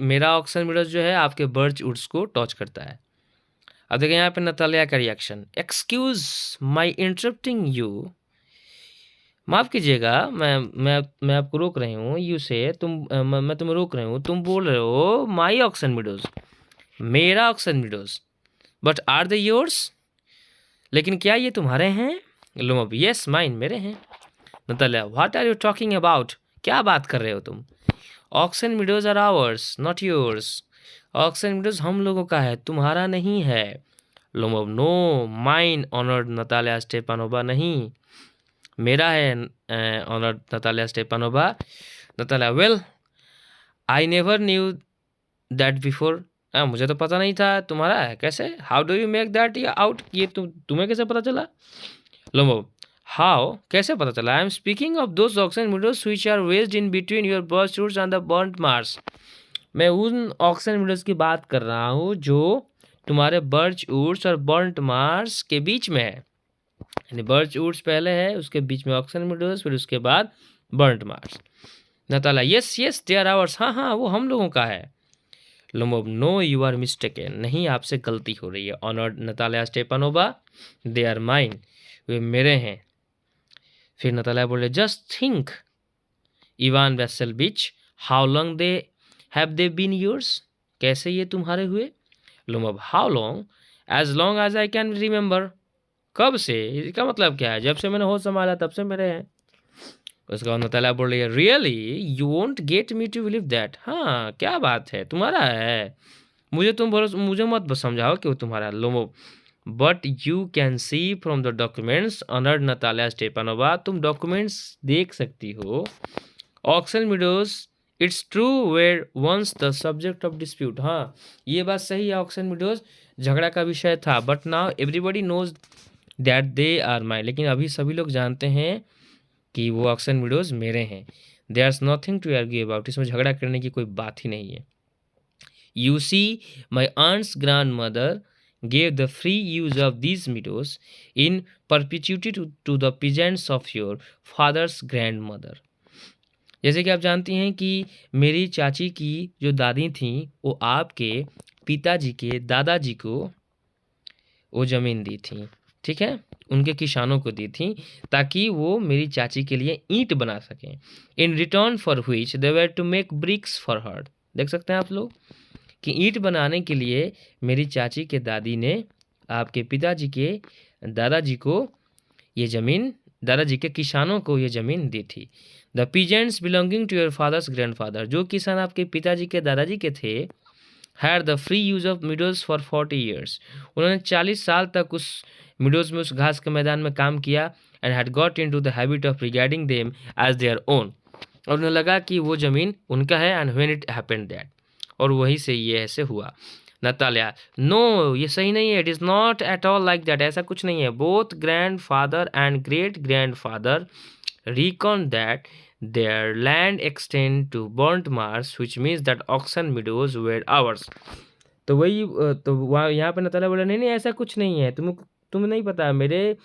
मेरा ऑक्सन मीडोज जो है आपके बर्च वुड्स को टच करता है। अब देखिए यहाँ पे नतालिया का reaction, excuse my interrupting you, माफ़ कीजिएगा, मैं आपको रोक रही हूँ, यू से मैं तुम्हें रोक रही हूँ, तुम बोल रहे हो माई ऑक्सन मीडोज, मेरा Oxen Meadows, but are they yours, लेकिन क्या ये तुम्हारे हैं? लोमोव, यस माइन, मेरे हैं। Natalia, what are you talking about, क्या बात कर रहे हो तुम? Oxen meadows are ours not yours, oxen meadows हम लोगों का है, तुम्हारा नहीं है। Lomov, no mine honoured Natalia Stepanova, नहीं मेरा है honoured Natalia Stepanova. Natalia, well I never knew that before, मुझे तो पता नहीं था तुम्हारा है, कैसे, how do you make that out, ये तुम्हें कैसे पता चला? लोमोव, हाउ, कैसे पता चला? I am speaking of those Oxen Meadows which are wedged in between your birch woods and the burnt marsh, मैं उन ऑक्सन मीडोज की बात कर रहा हूँ जो तुम्हारे बर्च वुड्स और बर्न्ट मार्स के बीच में है, यानी बर्च वुड्स पहले है, उसके बीच में ऑक्सन मीडोज, फिर उसके बाद burnt marsh. Natalya, yes yes they are ours, हाँ हाँ वो हम लोगों का है। Lomov, no you are mistaken, नहीं आपसे गलती हो रही है। Honoured Natalia Stepanovna, they are mine, वे मेरे हैं। फिर नतालिया बोले, just think Ivan Vassilevitch, how long they have they been yours, कैसे ये तुम्हारे हुए? Lomov, how long, as long as I can remember, कब से, इसका मतलब क्या है, जब से मैंने होश संभाला तब से मेरे हैं। उसका बाद नतालिया बोल रही है, really you won't get me to believe that, हाँ क्या बात है, तुम्हारा है, मुझे मत समझाओ कि वो तुम्हारा। Lomov, but you can see from the documents honoured Natalia Stepanova, तुम डॉक्यूमेंट्स देख सकती हो। Oxen Meadows it's true were once the subject of dispute, हाँ ये बात सही है, ऑक्सन मीडोज झगड़ा का विषय था, but now everybody knows that they are mine, लेकिन अभी सभी लोग जानते हैं कि वो ऑक्सन मीडोज मेरे हैं। There is nothing to argue about, इसमें झगड़ा करने की कोई बात ही नहीं है। You see my aunt's grandmother gave the free use of these meadows in perpetuity to the peasants of your father's grandmother, जैसे कि आप जानती हैं कि मेरी चाची की जो दादी थी वो आपके पिताजी के दादाजी को वो ज़मीन दी थी, ठीक है, उनके किसानों को दी थी ताकि वो मेरी चाची के लिए ईंट बना सकें, in return for which they were to make bricks for her, देख सकते हैं आप लोग कि ईंट बनाने के लिए मेरी चाची के दादी ने आपके पिताजी के दादाजी को ये ज़मीन, दादाजी के किसानों को ये ज़मीन दी थी। The peasants belonging to your father's grandfather, जो किसान आपके पिताजी के दादाजी के थे, had the free use of meadows for 40 years, उन्होंने 40 साल तक उस मिडोज में, उस घास के मैदान में काम किया, and had got into the habit of regarding them as their own, और उन्हें लगा कि वो ज़मीन उनका है, and when it happened that, और वहीं से ये ऐसे हुआ। नतालिया, नो ये सही नहीं है, it is not at all like that, ऐसा कुछ नहीं है, both grand father and great grand father reckoned that their land extend to burnt marsh, which means that oxen meadows were ours, तो वही तो वहाँ यहाँ पे नतालिया बोला नहीं नहीं ऐसा कुछ नहीं है, तुम्हें नहीं पता, मेरे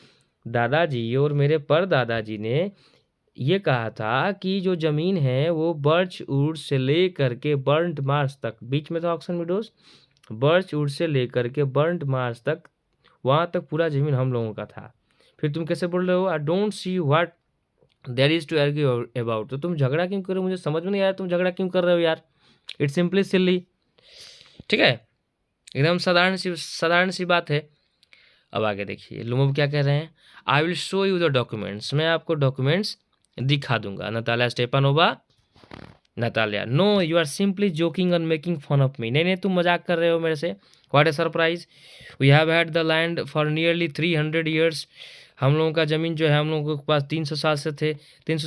दादाजी और मेरे परदादाजी ने ये कहा था कि जो ज़मीन है वो बर्चवुड से लेकर के बर्न्ट मार्श तक, बीच में था ऑक्सन मीडोज, बर्चवुड से लेकर के बर्न्ट मार्श तक, वहाँ तक पूरा ज़मीन हम लोगों का था। फिर तुम कैसे बोल रहे हो I don't see what there is to argue about. तो तुम झगड़ा क्यों कर रहे हो, मुझे समझ में नहीं आया तुम झगड़ा क्यों कर रहे हो यार, इट्स सिंपली सिली। ठीक है, एकदम साधारण सी बात है। अब आगे देखिए लुमोव क्या कह रहे हैं, I will show you the documents, मैं आपको डॉक्यूमेंट्स दिखा दूंगा। Natalia Stepanova, Natalia no you are simply joking and making fun of me, नहीं नहीं तुम मजाक कर रहे हो मेरे से। What a surprise, we have had the land for nearly 300 years, हम लोगों का ज़मीन जो है हम लोगों के पास 300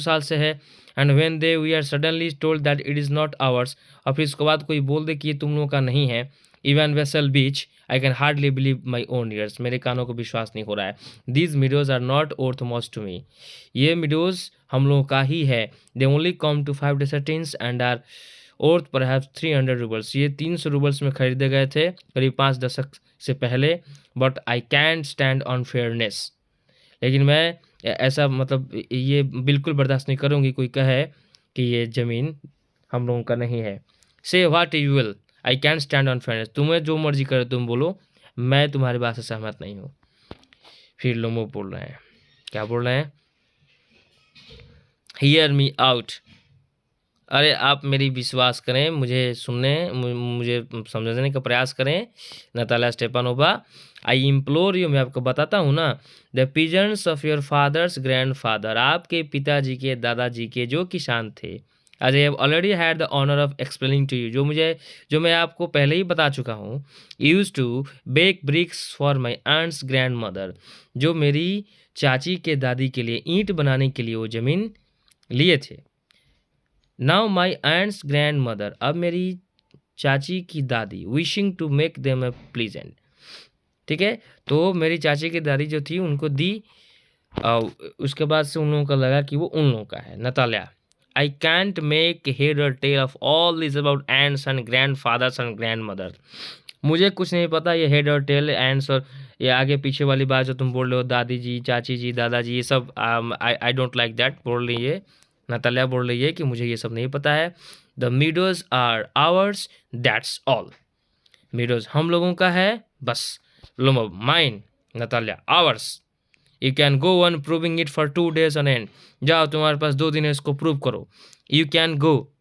साल से है। And when they we are suddenly told that it is not ours, और फिर इसके बाद कोई बोल दे कि ये तुम लोगों का नहीं है। Ivan Vassilevitch I can hardly believe my own ears, मेरे कानों को विश्वास नहीं हो रहा है। These meadows are not worth much to me, ये मीडोज हम लोगों का ही है। They only come to 5 desyatins and are और परहैप्स 300 रूबल्स, ये 300 रूबल्स में खरीदे गए थे करीब 5 दशक से पहले। But I can't stand on fairness, लेकिन मैं ऐसा मतलब ये बिल्कुल बर्दाश्त नहीं करूँगी कोई कहे कि ये ज़मीन हम लोगों का नहीं है। से what you will, I can't stand on fairness, तुम्हें जो मर्जी करे तुम बोलो, मैं तुम्हारी बात से सहमत नहीं हूँ। फिर लोमो बोल रहे हैं, क्या बोल रहे हैं, हियर मी आउट, अरे आप मेरी विश्वास करें, मुझे सुनने, मुझे समझने का प्रयास करें। Natalia Stepanova, I implore you, मैं आपको बताता हूँ ना, the peasants of your father's grandfather, आपके पिताजी के दादाजी के जो किसान थे, आज I have already had the honour of explaining to you, जो मैं आपको पहले ही बता चुका हूँ, used to bake bricks for my aunt's grandmother, जो मेरी चाची के दादी के लिए ईंट बनाने के लिए वो ज़मीन लिए थे। Now my aunt's grandmother, अब मेरी चाची की दादी, wishing to make them a pleasant, ठीक है, तो मेरी चाची की दादी जो थी उनको दी, उसके बाद से उन लोगों को लगा कि वो उन लोगों का है। Natalya, I can't make head or tail of all this about aunts and grandfathers and grandmother, मुझे कुछ नहीं पता ये हेड और टेल एंड्स और ये आगे पीछे वाली बात जो तुम बोल रहे हो, दादी जी, चाची जी, दादाजी, ये सब आई डोंट लाइक दैट बोल रही है। नतालिया बोल रही है कि मुझे ये सब नहीं पता है। The meadows are ours, that's all, meadows हम लोगों का है बस। Lomov, mine. Natalya, ours, you can go on proving it for 2 days on end, जाओ तुम्हारे पास 2 दिन है, इसको प्रूव करो। You can go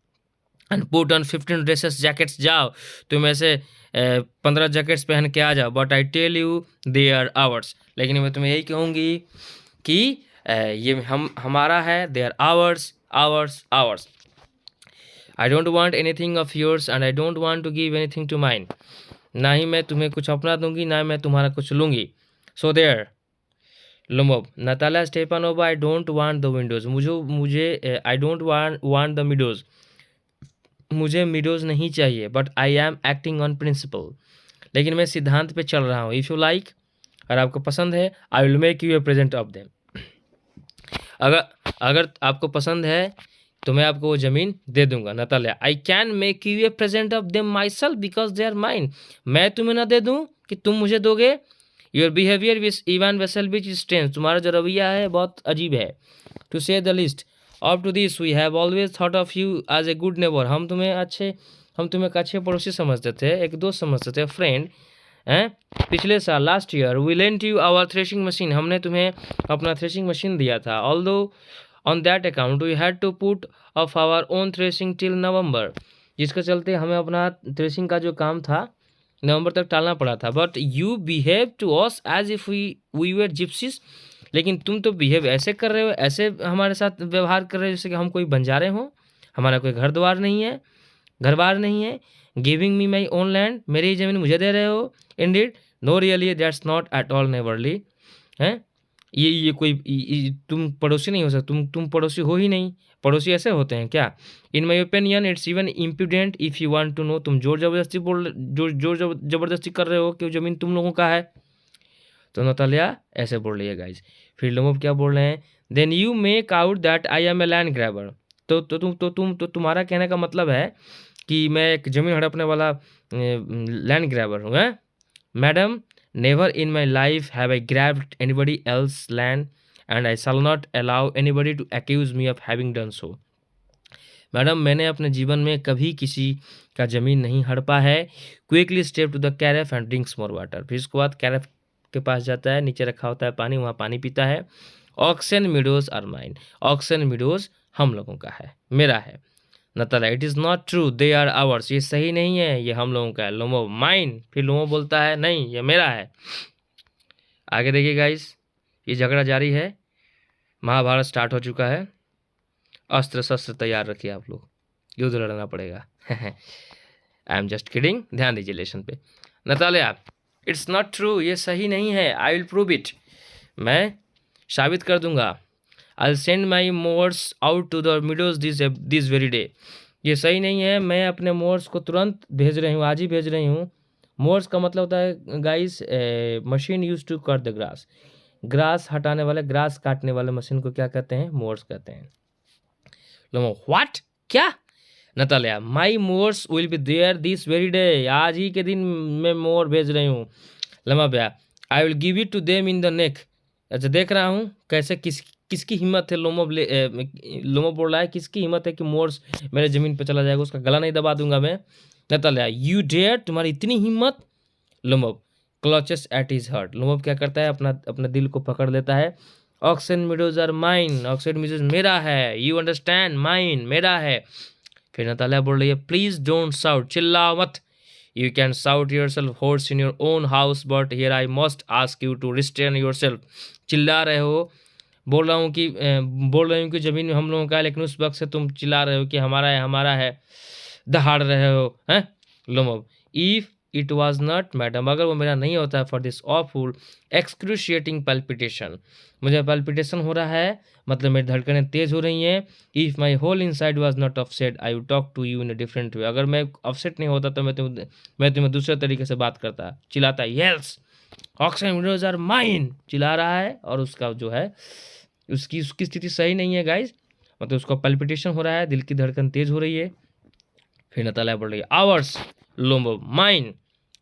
and put on 15 dresses jackets, जाओ तुम ऐसे 15 जैकेट्स पहन के आ जाओ। But I tell you they are ours, लेकिन मैं तुम्हें यही कहूँगी कि ये हमारा है, they are ours ours ours. I don't want anything of yours and I don't want to give anything to mine, ना ही मैं तुम्हें कुछ अपना दूंगी ना मैं तुम्हारा कुछ लूँगी। So there Lomov, Natalia Stepanova, I don't want the windows, मुझे I don't want the meadows, मुझे मिडोज़ नहीं चाहिए। But I am acting on principle, लेकिन मैं सिद्धांत पे चल रहा हूँ। इफ़ यू लाइक, अगर आपको पसंद है, I will make you a present of them, अगर आपको पसंद है तो मैं आपको वो ज़मीन दे दूंगा। Natalia, I can make you a present of them myself because they are mine, मैं तुम्हें ना दे दूँ कि तुम मुझे दोगे। Your behaviour which even vessel which strange, तुम्हारा जो रवैया है बहुत अजीब है। To say the least up to this we have always thought of you as a good neighbour, हम तुम्हें एक अच्छे पड़ोसी समझते थे, एक दोस्त समझते थे, फ्रेंड हैं। पिछले साल last year we lent you our threshing machine, हमने तुम्हें अपना थ्रेशिंग मशीन दिया था। Although on that account we had to put off our own threshing till November, जिसके चलते हमें अपना थ्रेशिंग का जो काम था नवंबर तक टालना पड़ा था। But you behave to us as if we were gypsies, लेकिन तुम तो बिहेव ऐसे कर रहे हो, ऐसे हमारे साथ व्यवहार कर रहे हो जैसे कि हम कोई बंजारे हों, हमारा कोई घर बार नहीं है। Giving me my own land, मेरी ज़मीन मुझे दे रहे हो। Indeed no really that's not at all neighbourly, हैं ये कोई तुम पड़ोसी नहीं हो सकते, तुम पड़ोसी हो ही नहीं, पड़ोसी ऐसे होते हैं क्या? In my opinion it's even imprudent if you want to know, तुम जोर जबरदस्ती कर रहे हो कि ज़मीन तुम लोगों का है। तो नतालिया ऐसे बोल रही है गाइज। फिर लोमोव क्या बोल रहे हैं, then you make out that I am a land grabber, तो तुम्हारा कहने का मतलब है कि मैं एक ज़मीन हड़पने वाला लैंड ग्रैबर हूँ, हैं? Madam, never in my life have I grabbed anybody else land and I shall not allow anybody to accuse me of having done so. Madam, मैंने अपने जीवन में कभी किसी का ज़मीन नहीं हड़पा है। Quickly step to the carafe and drinks more water. फिर उसके बाद कैरेफ के पास जाता है, नीचे रखा होता है पानी, वहाँ पानी पीता है। Oxen meadows are mine. Oxen meadows हम लोगों का है, मेरा है। Natalia, it is not true, they are ours. ये सही नहीं है, ये हम लोगों का है। Lomov, mine. फिर लोमो बोलता है नहीं, ये मेरा है। आगे देखिए गाइस, ये झगड़ा जारी है। महाभारत स्टार्ट हो चुका है। अस्त्र शस्त्र तैयार रखिए आप लोग, युद्ध लड़ना पड़ेगा। आई एम जस्ट किडिंग, ध्यान दीजिए लेसन पे। नतालिया, इट्स नॉट ट्रू, ये सही नहीं है। आई विल प्रूव इट, मैं साबित कर दूंगा। I will send my mowers out to the meadows this very day. ये सही नहीं है, मैं अपने मोर्स को तुरंत भेज रही हूँ, आज ही भेज रही हूँ। मोर्स का मतलब होता है guys machine used to cut the grass. Grass हटाने वाले, ग्रास काटने वाले मशीन को क्या कहते हैं? मोर्स कहते हैं। Lomov, what? क्या? Natalia, my mowers will be there this very day. आज ही के दिन मैं मोर भेज रही हूँ। लम्बा भैया, I will give it to them in the neck. अच्छा, देख रहा हूँ कैसे किसकी हिम्मत है। लोमो बोल रहा है किसकी हिम्मत है कि मोर्स मेरे ज़मीन पे चला जाएगा, उसका गला नहीं दबा दूंगा मैं। नतालिया, यू डेयर, तुम्हारी इतनी हिम्मत। Lomov clutches at his heart. Lomov क्या करता है? अपना दिल को पकड़ लेता है। Oxen meadows are mine. Oxen Meadows मेरा है, यू अंडरस्टैंड, माइन, मेरा है। फिर नतालिया बोल रही है, प्लीज डोंट शाउट, चिल्लाओ मत। You can shout yourself hoarse in your own house, but here I must ask you to restrain yourself. चिल्ला रहे हो, बोल रही हूँ कि ज़मीन में हम लोगों का है, लेकिन उस वक्त से तुम चिल्ला रहे हो कि हमारा है, हमारा है, दहाड़ रहे हो, हैं? Lomov, if it was not, madam, अगर वो मेरा नहीं होता for this awful excruciating palpitation, मुझे पल्पिटेशन हो रहा है, मतलब मेरी धड़कनें तेज हो रही हैं। If my whole inside was not offset, I would talk to you in a different way. अगर मैं ऑफसेट नहीं होता तो मैं तुम्हें दूसरे तरीके से बात करता। चिल्लाता, येल्स, ऑक्सीजन विंडोज आर माइन, चिल्ला रहा है। और उसका जो है उसकी स्थिति सही नहीं है गाइज, मतलब उसका पल्पिटेशन हो रहा है, दिल की धड़कन तेज हो रही है। फिर नतालिया बोल रही है, आवर्स। लोमो, माइन।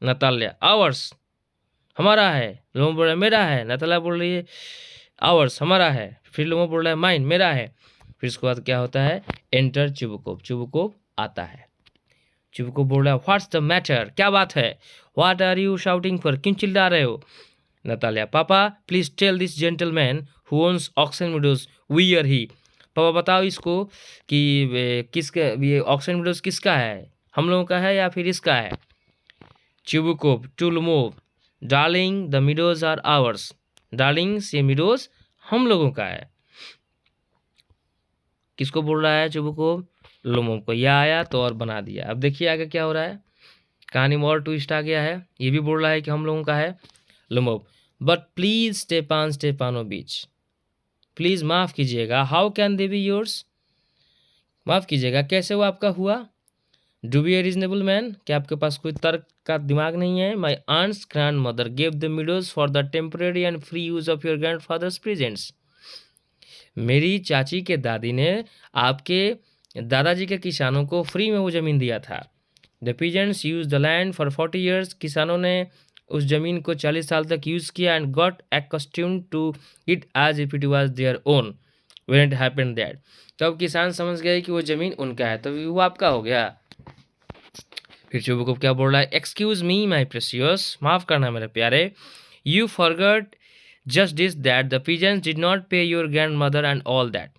नतालिया, आवर्स हमारा है। लोमो बोल रहा है मेरा है। नतालिया बोल रही है आवर्स हमारा है। फिर लोमो बोल रहा है माइन, मेरा है। फिर उसके बाद क्या होता है? एंटर चिबुकोव। चिबुकोव आता है। चिबुकोव बोल रहा है, व्हाट्स द मैटर, क्या बात है? What are you shouting for, क्यों चिल्ला रहे हो? Natalya, papa please tell this gentleman who owns oxen meadows we or he. पापा बताओ इसको कि किसका ये ऑक्सन मीडोज किसका है, हम लोगों का है या फिर इसका है? Chubukov to Lomov, darling the meadows are ours. Darlings, ये मीडोज हम लोगों का है। किसको बोल रहा है चिबुकोव? लोमो को। यह आया तो और बना दिया। अब देखिए आगे क्या हो रहा है, कहानी में और ट्विस्ट आ गया है। ये भी बोल रहा है कि हम लोगों का है। Lomov, but please Stepanovitch, please माफ कीजिएगा। How can they be yours, माफ कीजिएगा, कैसे वो आपका हुआ? Do be a reasonable man, क्या आपके पास कोई तर्क का दिमाग नहीं है? My aunt's grandmother gave the meadows for the temporary and free use of your grandfather's presents. मेरी चाची के दादी ने आपके दादाजी के किसानों को फ्री में वो ज़मीन दिया था। The peasants use the land for 40 years, किसानों ने उस ज़मीन को 40 साल तक यूज़ किया। And got accustomed to it as if it was their own when it happened that. तो अब किसान समझ गए कि वो ज़मीन उनका है, तो वो आपका हो गया। फिर चिबुकोव क्या बोल रहा है? एक्सक्यूज मी माई प्रेसियस, माफ़ करना मेरे प्यारे, you forgot just this that the peasants did not pay your grandmother and all that.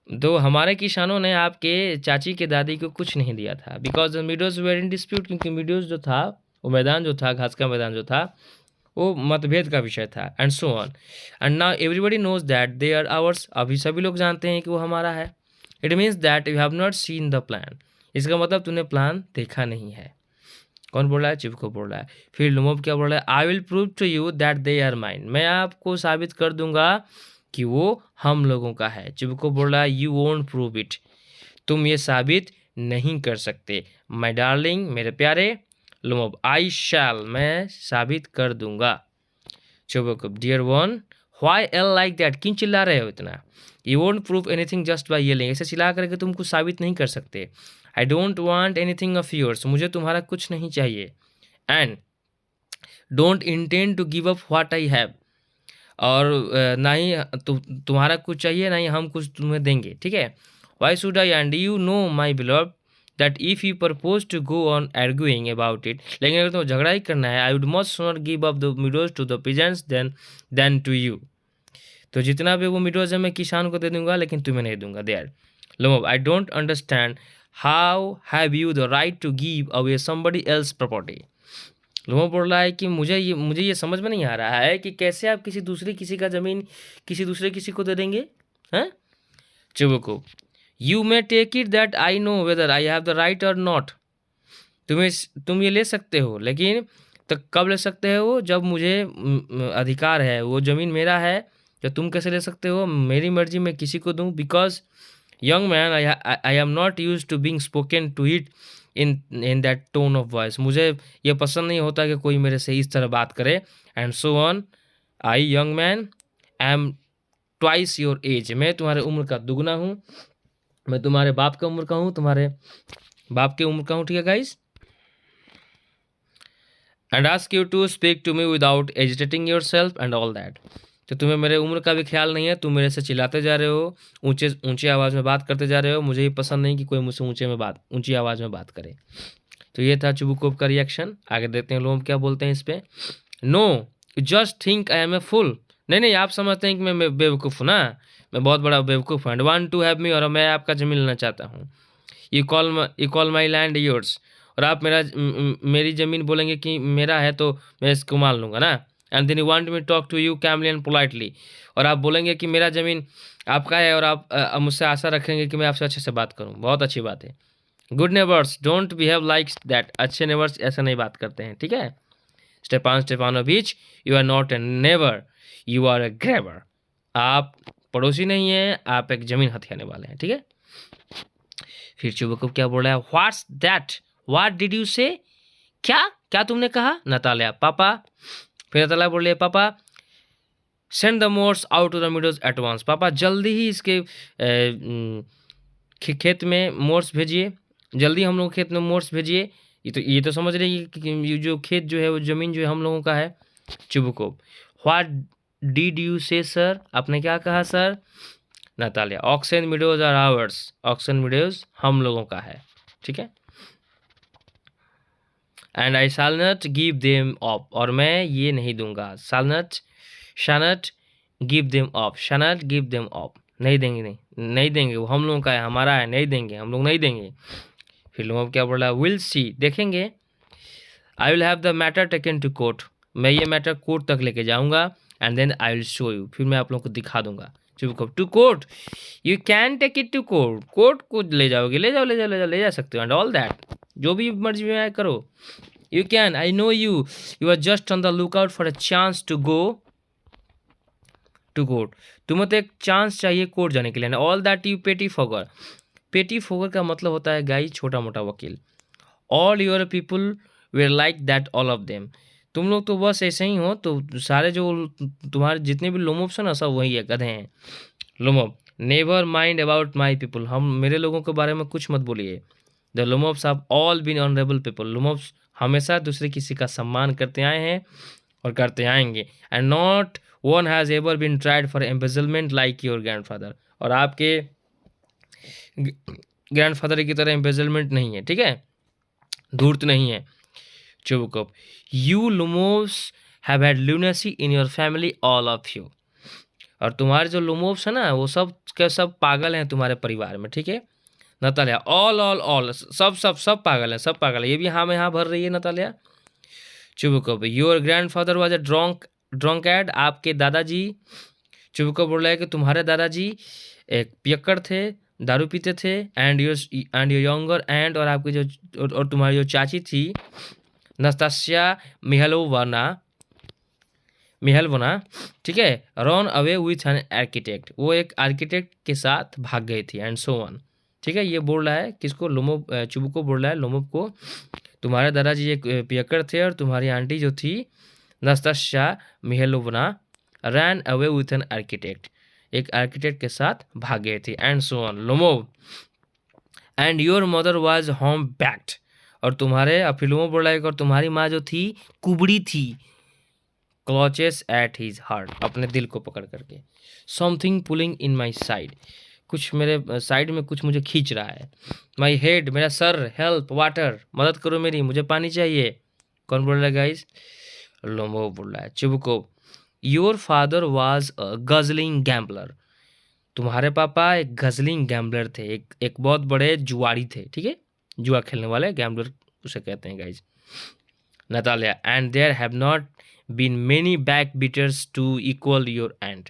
तो हमारे किसानों ने आपके चाची के दादी को कुछ नहीं दिया था। Because the meadows were in dispute, क्योंकि मीडोज जो था, वो मैदान जो था, घास का मैदान जो था, वो मतभेद का विषय था। And so on, and now everybody knows that they are ours. अभी सभी लोग जानते हैं कि वो हमारा है। It means that you have not seen the plan, इसका मतलब तूने प्लान देखा नहीं है। कौन बोल रहा है? चिबुकोव बोल रहा है। फिर लोमोव क्या बोल रहा है? I will prove to you that they are mine, मैं आपको साबित कर दूंगा कि वो हम लोगों का है। चिबुकोव बोल रहा है, यू वोंट प्रूव इट, तुम ये साबित नहीं कर सकते। माय डार्लिंग, मेरे प्यारे। लोमोव, आई शैल, मैं साबित कर दूंगा। Chubukov, dear one, why yell like that, क्यों चिल्ला रहे हो इतना? You won't prove anything just by yelling, ऐसे चिल्ला करके तुम कुछ साबित नहीं कर सकते। I don't want anything of yours, मुझे तुम्हारा कुछ नहीं चाहिए। And don't intend to give up what I have, और ना ही तुम्हारा कुछ चाहिए, ना ही हम कुछ तुम्हें देंगे, ठीक है। Why should I, and you know my beloved that if you propose to go on arguing about it, लेकिन अगर तुम्हें झगड़ा ही करना है, I would much sooner give up the meadows to the peasants than to you, तो जितना भी वो मीडोज है मैं किसान को दे दूंगा, लेकिन तुम्हें नहीं दूंगा। There Lomov, I don't understand how have you the right to give away somebody else property. Lomov बोल रहा है कि मुझे ये समझ में नहीं आ रहा है कि कैसे आप किसी का ज़मीन किसी को दे देंगे, हैं। Chubukov, you may take it that I know whether I have the right or not, तुम ये ले सकते हो, लेकिन तो कब ले सकते हो, जब मुझे अधिकार है, वो ज़मीन मेरा है, तो तुम कैसे ले सकते हो, मेरी मर्जी मैं किसी को दूं। Because young man, I am not used to being spoken to it in that tone of voice, मुझे ये पसंद नहीं होता कि कोई मेरे से इस तरह बात करे। And so on, I young man am twice your age, मैं तुम्हारे उम्र का दुगना हूँ, मैं तुम्हारे बाप का उम्र का हूँ, तुम्हारे बाप के उम्र का हूँ, ठीक है guys. And ask you to speak to me without agitating yourself and all that, तो तुम्हें मेरे उम्र का भी ख्याल नहीं है, तुम मेरे से चिल्लाते जा रहे हो, ऊंचे आवाज़ में बात करते जा रहे हो, मुझे ये पसंद नहीं कि कोई मुझसे ऊंची आवाज़ में बात करे। तो ये था चिबुकोव का रिएक्शन। आगे देखते हैं लोग क्या बोलते हैं इस पर। No, you just think I am a fool, नहीं आप समझते हैं कि मैं बेवकूफ़ हूँ ना, मैं बहुत बड़ा बेवकूफ़ हूँ। And want to have me, और मैं आपका ज़मीन लेना चाहता हूँ। You call my land yours, और आप मेरी ज़मीन बोलेंगे कि मेरा है, तो मैं इसको मान लूँगा ना। And then you want me talk to you calmly and politely, और आप बोलेंगे कि मेरा ज़मीन आपका है, और आप मुझसे आशा रखेंगे कि मैं आपसे अच्छे से बात करूँ। बहुत अच्छी बात है। Good neighbours don't behave like that, अच्छे नेबर्स ऐसा नहीं बात करते हैं, ठीक है। Stepanovitch, you are not a neighbour, you are a grabber, आप पड़ोसी नहीं हैं, आप एक ज़मीन हथियाने वाले हैं, ठीक है। फिर चिबुकोव क्या बोल रहा है, what's that, what did you से, क्या तुमने कहा। नतालिया, पापा। फिर नतालिया बोल रही है, पापा send the mowers out to the meadows at once, पापा जल्दी ही इसके खेत में मोर्स भेजिए, जल्दी हम लोग खेत में मोर्स भेजिए। ये तो समझ रही है कि ये जो खेत जो है, वो ज़मीन जो है हम लोगों का है। Chubukov, what did you say sir, आपने क्या कहा sir. Natalya, oxen meadows are ours, oxen meadows हम लोगों का है, ठीक है। And I shall not give them up, और मैं ये नहीं दूंगा। Shan't give them up, shan't give them up, नहीं देंगे, वो हम लोगों का है, हमारा है, नहीं देंगे, हम लोग नहीं देंगे। फिर लोग क्या बोल रहा है, विल सी, देखेंगे। I will have the matter taken to court, मैं ये मैटर कोर्ट तक लेके जाऊंगा। And then I will show you, फिर मैं आप लोगों को दिखा दूंगा। To court, you can take it to court, court को ले जाओगे, ले जा सकते हो। एंड ऑल दैट, जो भी मर्जी में आए करो। You can, I know you are just on the lookout for a chance to go to court, तुम्हें तो एक चांस चाहिए कोर्ट जाने के लिए। All that you pettifogger, pettifogger का मतलब होता है गाइस छोटा मोटा वकील। All your people were like that, all of them, तुम लोग तो बस ऐसे ही हो, तो सारे जो तुम्हारे जितने भी लोमोब्स हैं ना, सब वही है, गधे हैं। Lomov, never mind about my people, हम मेरे लोगों के बारे में कुछ मत बोलिए। The Lomovs have all been honourable people, Lomovs हमेशा दूसरे किसी का सम्मान करते आए हैं और करते आएंगे। And not one has ever been tried for embezzlement like your grandfather, और आपके ग्रैंडफादर की तरह एम्बेजलमेंट नहीं है, ठीक है, धूर्त नहीं है। Chubukov, you Lomovs have had lunacy in your family, all of you, और तुम्हारे जो लुमोव्स है ना, वो सब के सब पागल हैं तुम्हारे परिवार में, ठीक है। नतालिया, ऑल सब पागल है, सब पागल है, ये भी हाँ में हाँ भर रही है नतालिया। Chubukov, your grandfather was a drunkard, आपके दादाजी। चिबुकोव बोल रहा है कि तुम्हारे दादाजी एक पियक्कड़ थे, दारू पीते थे। एंड योर यंगर एंड, और आपकी जो और तुम्हारी जो चाची थी नस्तासिया मिहलवना, ठीक है, run away with an architect, वो एक आर्किटेक्ट के साथ भाग गई थी। एंड सो ऑन, ठीक है। ये बोल रहा है किसको, लोमोब, चिबुकोव बोल रहा है लोमोब को, तुम्हारे दादाजी एक पियक्कड़ थे, और तुम्हारी आंटी जो थी Nastasia Mikhailovna ran away with an architect, एक आर्किटेक्ट के साथ भाग गई थी। And so on, Lomov and your mother was humpbacked, और तुम्हारे अफिलों बोला और तुम्हारी माँ जो थी कुबड़ी थी, क्लॉचेस एट हिज हार्ट, अपने दिल को पकड़ करके, something pulling in my side, कुछ मेरे साइड में कुछ मुझे खींच रहा है, माई हेड, मेरा सर, हेल्प वाटर, मदद करो मेरी, मुझे पानी चाहिए। कौन बोल रहा है गाइस? लोमो बोल रहा है। Chubukov, your father was a guzzling gambler, तुम्हारे पापा एक गजलिंग गैम्बलर थे, एक बहुत बड़े जुआरी थे, ठीक है, जुआ खेलने वाले, गैम्बलर उसे कहते हैं guys. Natalia, and there have not been many backbiters to equal your aunt,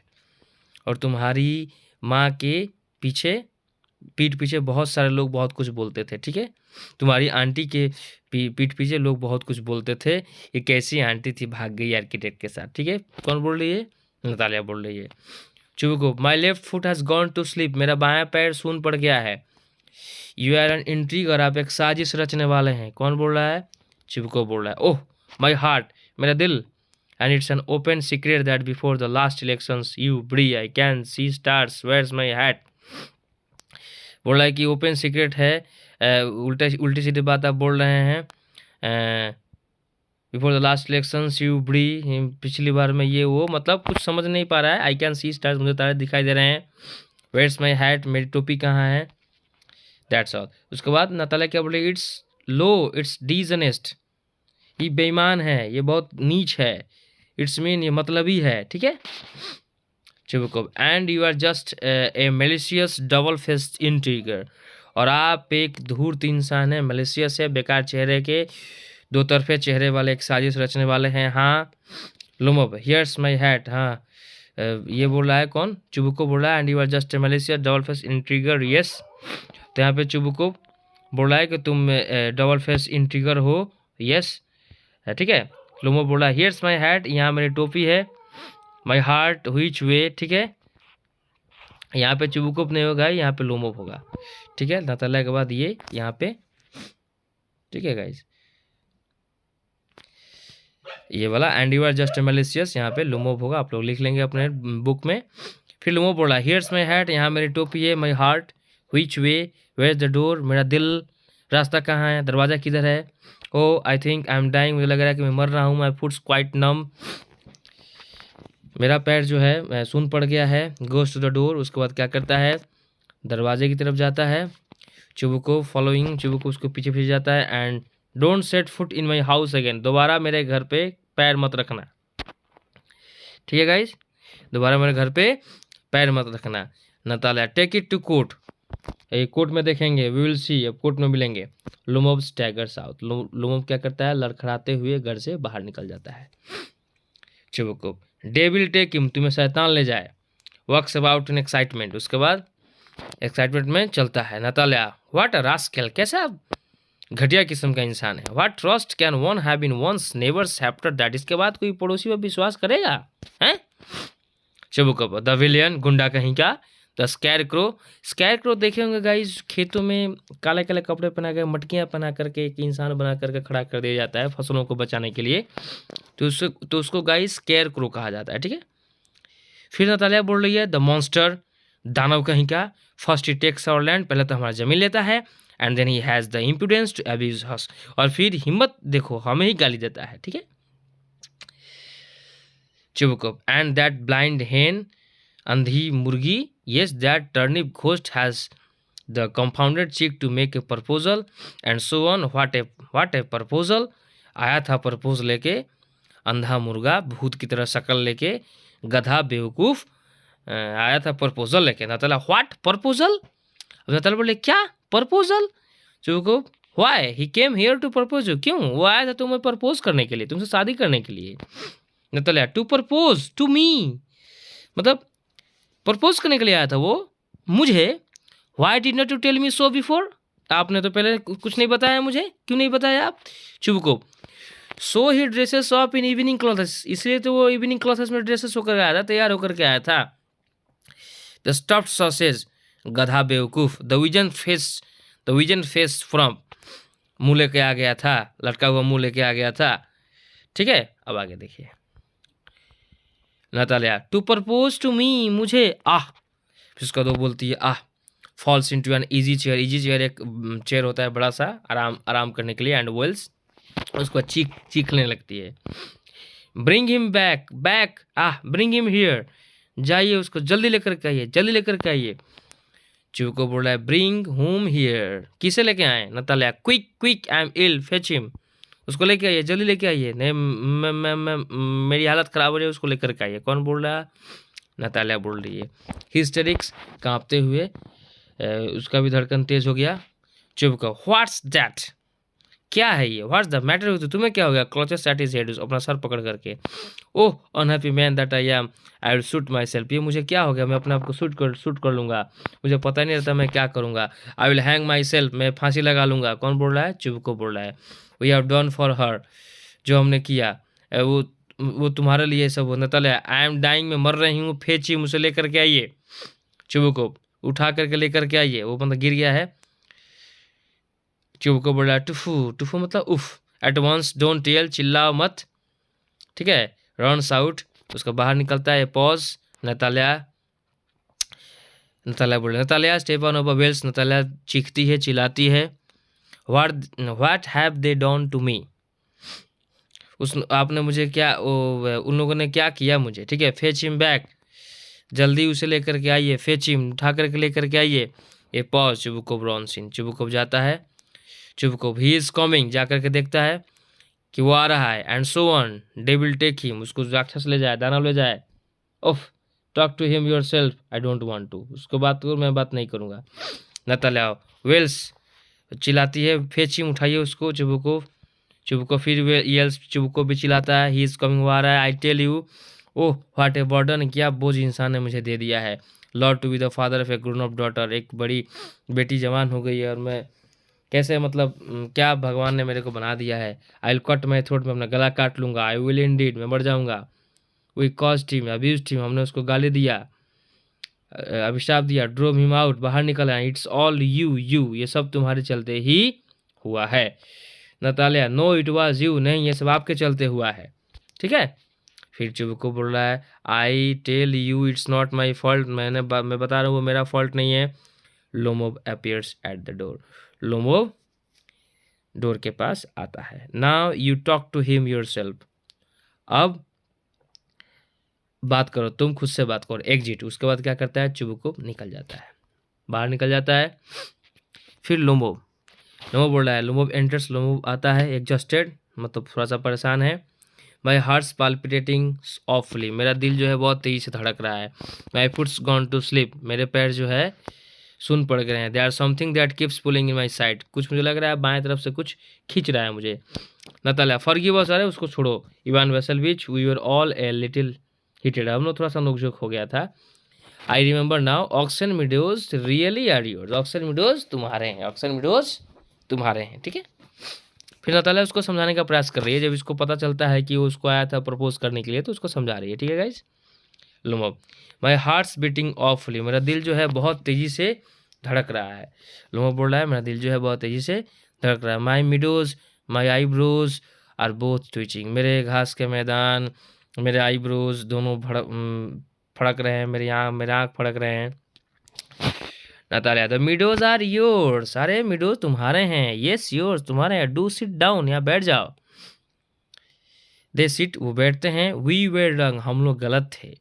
और तुम्हारी माँ के पीछे, पीठ पीछे बहुत सारे लोग बहुत कुछ बोलते थे, ठीक है, तुम्हारी आंटी के पीठ पीछे लोग बहुत कुछ बोलते थे, ये कैसी आंटी थी, भाग गई आर्किटेक्ट के साथ, ठीक है। कौन बोल रही है? नतालिया बोल रही है। Chubukov, my left foot has gone to sleep, मेरा बायां पैर सून पड़ गया है। यू आर एन इंट्रीग, और आप एक साजिश रचने वाले हैं। कौन बोल रहा है? चिबुको बोल रहा है। ओह माई हार्ट, मेरा दिल, and it's an open secret that before the last elections you ब्री I can see stars, where's my hat, बोल रहा है कि ओपन सीक्रेट है, उल्टी सीधी बात आप बोल रहे हैं, before the last elections you bribed, पिछली बार में ये वो, मतलब कुछ समझ नहीं पा रहा है। आई कैन सी स्टार्स, मुझे तारे दिखाई दे रहे हैं। वेयर्स माई हैट, मेरी टोपी कहाँ है? That's all. उसके बाद नतालिया क्या बोले? इट्स लो, इट्स डिसनेस्ट, ये बेईमान है, ये बहुत नीच है। इट्स मीन, ये मतलबी है, ठीक है। Chubukov, and you are just a malicious double faced intriguer, और आप एक धूर्त इंसान है, मेलिशियस है, बेकार चेहरे के, दो तरफे चेहरे वाले, एक साजिश रचने वाले हैं। हाँ लुमब, हियर्स माई हैट, हाँ ये बोल रहा है कौन? चिबुको बोल रहा है। And you are just a malicious double face intriguer, yes, तो यहाँ पे चिबुको बोल रहा है कि तुम डबल फेस इंट्रिगर हो, यस, ठीक है। लुमब बोल रहा है हियर्स माई हैट, यहाँ मेरी टोपी है। माई हार्ट व्हिच वे, ठीक है, यहाँ पे चिबुको नहीं होगा, यहाँ पे लोमोब होगा, ठीक है। नतालिया के बाद ये यहाँ पे, ठीक है गाइज, ये वाला and you are just malicious, यहाँ पे लुमोब होगा, आप लोग लिख लेंगे अपने बुक में। फिर लुमोब बोला हियर्स माई हैट, यहाँ मेरी टोपी है। My heart which way, where the door, मेरा दिल, रास्ता कहाँ है, दरवाज़ा किधर है। Oh I think I am dying, मुझे लग रहा है कि मैं मर रहा हूँ। माई फुट्स क्वाइट नम, मेरा पैर जो है सुन पड़ गया है। गोज टू द डोर, उसके बाद क्या करता है? दरवाजे की तरफ जाता है। चिबुको फॉलोइंग, चिबुको उसको पीछे पीछे जाता है। And don't set foot in my house again, दोबारा मेरे घर पे पैर मत रखना, ठीक है गाइज, दोबारा मेरे घर पे पैर मत रखना। Natalia, take it to court, ये कोर्ट में देखेंगे, वी विल सी, अब कोर्ट में मिलेंगे। लुमोब स्टैगर्स आउट, लुमोब क्या करता है? लड़खड़ाते हुए घर से बाहर निकल जाता है। चिबुको, डेविल टेक हिम, तुम्हें शैतान ले जाए। वर्क्स अबाउट इन एक्साइटमेंट, उसके बाद एक्साइटमेंट में चलता है। नतालिया, व्हाट अ रास्केल, कैसा घटिया किस्म का इंसान है। What trust can one have in one's neighbours after that, इसके बाद कोई पड़ोसी पर विश्वास करेगा? हैं? चिबुको, द विलियन, गुंडा कहीं का। The scare crow, scare crow देखे होंगे गाइस, खेतों में काले काले कपड़े पहना कर, मटकियाँ पहना करके एक इंसान बना करके खड़ा कर दिया जाता है फसलों को बचाने के लिए, तो उसको गाइस स्कैर क्रो कहा जाता है, ठीक है। फिर नतालिया बोल रही है द मॉन्स्टर, दानव कहीं का। First he takes our land, पहले तो हमारा जमीन लेता है, and then he has the imprudence to abuse us, और फिर हिम्मत देखो हमें ही गाली देता है, ठीक है। चिबुको, एंड दैट ब्लाइंड हेन, अंधी मुर्गी, yes that turnip ghost has the confounded cheek to make a proposal and so on, what a proposal, आया था प्रपोज लेके, अंधा मुर्गा भूत की तरह शक्ल लेके, गधा बेवकूफ़, आया था प्रपोजल लेके। नतालिया, व्हाट प्रपोजल, नतालिया बोले क्या प्रपोजल? चुको, why he came here to propose you, क्यों वो आया था तुम्हें प्रपोज करने के लिए, तुमसे शादी करने के लिए। Natalia, to propose to me, मतलब प्रपोज करने के लिए आया था वो मुझे। Why did not you tell me so before, आपने तो पहले कुछ नहीं बताया मुझे, क्यों नहीं बताया आप? चुबको, सो ही dresses up in evening clothes, इसलिए तो वो इवनिंग क्लॉथेस में ड्रेसेस होकर आया था, तैयार होकर के आया था। द स्टफ्ड सॉसेज, गधा बेवकूफ। द विजन फेस फ्रॉम, मुँह लेके आ गया था, लटका हुआ मुँह लेके आ गया था, ठीक है। अब आगे देखिए। Natalya, to propose to me, मुझे, आह, फिर उसका दो बोलती है ah. Falls into an easy chair. Easy chair एक चेयर होता है बड़ा सा आराम करने के लिए, एंड वेल्स उसको चीखने लगती है। Bring him back back bring him here, जाइए उसको जल्दी लेकर के आइए, जल्दी लेकर के आइए। चिबुको बोल रहा है ब्रिंग होम हियर, किसे लेके आए? Natalia quick quick I am ill fetch him, उसको लेके आइए, जल्दी लेके आइए, नहीं मैं मेरी हालत ख़राब हो रही है, उसको लेकर के आइए। कौन बोल रहा है? नतालिया बोल रही है। हिस्टेरिक्स कांपते हुए, उसका भी धड़कन तेज हो गया। चिबुको व्हाट्स दैट, क्या है ये? व्हाट्स द मैटर विद, तुम्हें क्या हो गया? क्लचेस एट हिज हेड, अपना सर पकड़ करके। Oh unhappy man that I am, I will shoot myself, ये मुझे क्या हो गया? मैं अपने आप को शूट कर लूँगा, मुझे पता नहीं रहता मैं क्या करूँगा। I will hang my self, मैं फांसी लगा लूँगा। कौन बोल रहा है? चिबुको बोल रहा है। We have done for her, जो हमने किया वो तुम्हारे लिए सब होना। तले आई एम डाइंग, मैं मर रही हूँ, फेंची मुझे लेकर के आइए। चिबुको उठा करके लेकर के आइए, वो बंदा गिर गया है। चिबुको बोल रहा है टुफू, टुफू मतलब उफ। एट वंस डोंट टेल, चिल्लाओ मत, ठीक है। रन्स आउट, उसका बाहर निकलता है। पॉज, नतालिया बोल रहा है Natalya step on over wells, Natalya चीखती है, चिल्लाती है। What have they done to me, आपने मुझे क्या, उन लोगों ने क्या किया मुझे, ठीक है। फेच हिम बैक, जल्दी उसे लेकर के आइए। फेच हिम, उठा करके लेकर के आइए। ये पॉज, चिबुको ब्रॉन्सिन, चिबुको जाता है। चिबुको ही इज कमिंग, जा करके देखता है कि वो आ रहा है। And so on, they will take him, उसको राक्षस ले जाए, दानव ले जाए। Oof, talk to him yourself, I don't want to, उसको बात करो, मैं बात नहीं करूँगा। नतालिया वेल्स चिल्लाती है, फेच हिम, उठाइए उसको। चिबुको फिर वे यल्स, चिबुको भी चिल्लाता है, ही इज कमिंग, वो आ रहा है। I tell you, oh what a burden, क्या बोझ इंसान ने मुझे दे दिया है। Lord to be the father of a grown up daughter, एक बड़ी बेटी जवान हो गई है और मैं कैसे, मतलब क्या भगवान ने मेरे को बना दिया है। I will cut my throat, मैं अपना गला काट लूँगा। आई विल इंडीड, मैं मर जाऊँगा। We cursed him, abused him, हमने उसको गाली दिया, अभिशाप दिया। ड्रोव हिम आउट, बाहर निकल आया। इट्स ऑल यू, ये सब तुम्हारे चलते ही हुआ है। Natalia no it was you, नहीं ये सब आपके चलते हुआ है, ठीक है। फिर चिबुको बोल रहा है I tell you it's not my fault, मैं बता रहा हूँ वो मेरा फॉल्ट नहीं है। Lomov appears at the door, Lomov door के पास आता है। Now you talk to him yourself, अब बात करो, तुम खुद से बात करो। एग्जिट, उसके बाद क्या करता है? चिबुको निकल जाता है, बाहर निकल जाता है। फिर लोमोव बोल रहा है, लोमोव एंटर्स, लोमोव आता है एग्जॉस्टेड, मतलब थोड़ा सा परेशान है। माई हार्ट्स पाल्पिटेटिंग ऑफली, मेरा दिल जो है बहुत तेज़ी से धड़क रहा है। My foot's gone to sleep, मेरे पैर जो है सुन पड़ गए हैं। They are something that keeps pulling in my side, कुछ मुझे लग रहा है बाएं तरफ से कुछ खींच रहा है मुझे। नतालिया फॉरगिव अस, अरे उसको छोड़ो। Ivan Vassilevitch, we were all a little heated, हम लोग थोड़ा सा नोकझोंक हो गया था। I remember now, oxen meadows really are yours, oxen meadows तुम्हारे हैं, ऑक्सन मीडोज तुम्हारे हैं, ठीक है। फिर नतालिया उसको समझाने का प्रयास कर रही है। जब इसको पता चलता है कि वो उसको आया था प्रपोज करने के लिए, तो उसको समझा रही है, ठीक है guys. Lomov my heart's beating awfully, मेरा दिल जो है बहुत तेज़ी से धड़क रहा है। लोमोव बोल रहा है मेरा दिल जो है बहुत तेज़ी से धड़क रहा है। My meadows my eyebrows are both twitching, मेरे घास के मैदान, मेरे आईब्रोज दोनों फड़क रहे हैं, मेरे आँख फड़क रहे हैं। Natalia the meadows are yours, अरे मिडोज तुम्हारे हैं। येस योर्स, तुम्हारे हैं। डू सिट डाउन, यहाँ बैठ जाओ। दे सिट, वो बैठते हैं। वी वर रंग, हम लोग गलत थे,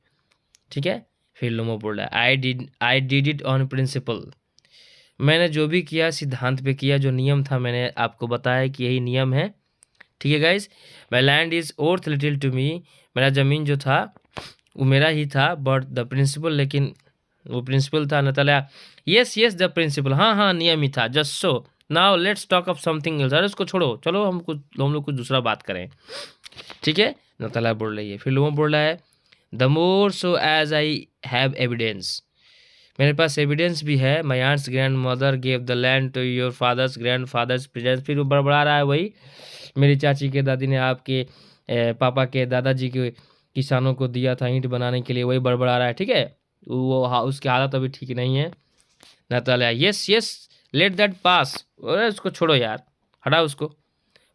ठीक है। फिर लोमोव बोल रहा है I did it on principle, मैंने जो भी किया सिद्धांत पे किया, जो नियम था मैंने आपको बताया कि यही नियम है, ठीक है guys. My land is worth little to me, मेरा ज़मीन जो था वो मेरा ही था, बट द प्रिंसिपल, लेकिन वो प्रिंसिपल था। Natalia yes yes the principle, हाँ हाँ नियम ही था। Just so now let's talk of something else, अरे उसको छोड़ो, चलो हम लोग कुछ दूसरा बात करें, ठीक है। नतालिया बोल रही है। फिर लोमोव बोल रहा है the more so as I have evidence, मेरे पास एविडेंस भी है। My aunt's grandmother gave the land to your father's grandfathers presence, फिर वो बड़बड़ा रहा है वही, मेरी चाची के दादी ने आपके पापा के दादाजी के किसानों को दिया था ईंट बनाने के लिए, वही बड़बड़ा रहा है, ठीक है। वो उसकी हालत अभी ठीक नहीं है। Natalia yes yes let that pass, अरे उसको छोड़ो यार, हटाओ उसको,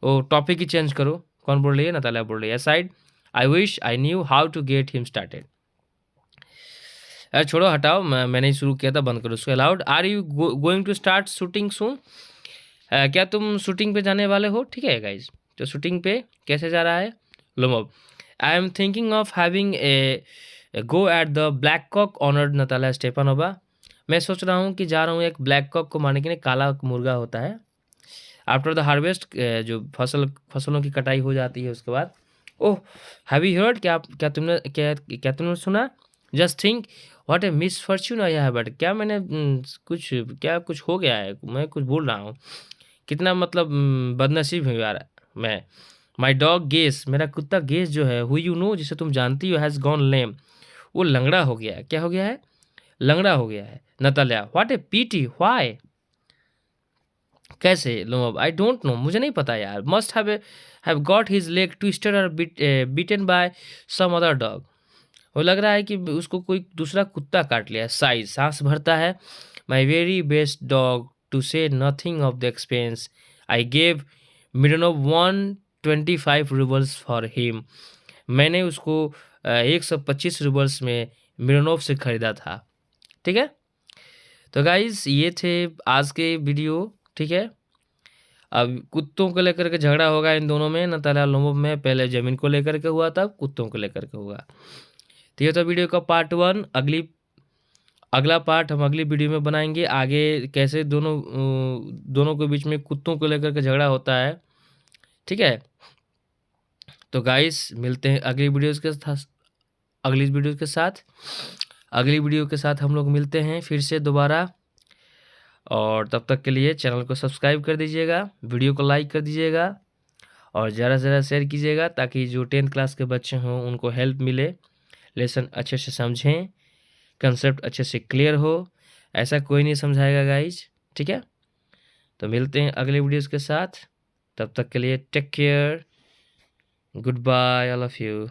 वो टॉपिक ही चेंज करो। कौन बोल रही है? नतालिया बोल रही है। Side I wish I knew how to get him started, अरे छोड़ो, हटाओ, मैंने ही शुरू किया था, बंद करो उसको। Aloud. Are you going to start shooting soon? क्या तुम शूटिंग पे जाने वाले हो? ठीक है गाइज, तो शूटिंग पे कैसे जा रहा है? Lomov, I am thinking of having a go at the black cock honoured Natalia Stepanovna. मैं सोच रहा हूँ कि जा रहा हूँ एक ब्लैक कॉक को मारने के लिए। काला मुर्गा होता है आफ्टर द हार्वेस्ट, जो फसलों की कटाई हो जाती है उसके बाद। ओह, हैव यू हर्ड? क्या तुमने सुना? Just think what A misfortune I have. But क्या मैंने कुछ हो गया है, मैं कुछ बोल रहा हूँ, कितना मतलब बदनसीब हूँ यार मैं। माई डॉग गेस, मेरा कुत्ता गेस जो है, हु यू नो, जिसे तुम जानती हो, हैज़ गॉन लेम, वो लंगड़ा हो गया है। क्या हो गया है? लंगड़ा हो गया है। Natalya, what a pity, why? कैसे? लो, आई डोंट नो, मुझे नहीं पता यार। Must have got his leg twisted or beaten by some other dog. वो लग रहा है कि उसको कोई दूसरा कुत्ता काट लिया है। साइज, सांस भरता है। My very best dog, to say nothing of the expense, I gave Mironov 125 roubles for him. मैंने उसको 125 रूबल्स में मिडनोव से ख़रीदा था। ठीक है, तो गाइज ये थे आज के वीडियो। ठीक है, अब कुत्तों को लेकर के झगड़ा होगा इन दोनों में, नताला लोमब में। पहले ज़मीन को लेकर के हुआ था, कुत्तों को लेकर के हुआ। तो ये तो वीडियो का पार्ट 1। अगला पार्ट हम अगली वीडियो में बनाएंगे। आगे कैसे दोनों के बीच में कुत्तों को लेकर के झगड़ा होता है। ठीक है, तो गाइस मिलते हैं अगली वीडियोज़ के साथ। अगली वीडियो के साथ हम लोग मिलते हैं फिर से दोबारा। और तब तक के लिए चैनल को सब्सक्राइब कर दीजिएगा, वीडियो को लाइक कर दीजिएगा और ज़्यादा से ज़्यादा शेयर कीजिएगा, ताकि जो 10th क्लास के बच्चे हों उनको हेल्प मिले, लेसन अच्छे से समझें, कंसेप्ट अच्छे से क्लियर हो। ऐसा कोई नहीं समझाएगा गाइज। ठीक है, तो मिलते हैं अगले वीडियोज़ के साथ। तब तक के लिए take care, goodbye all of you.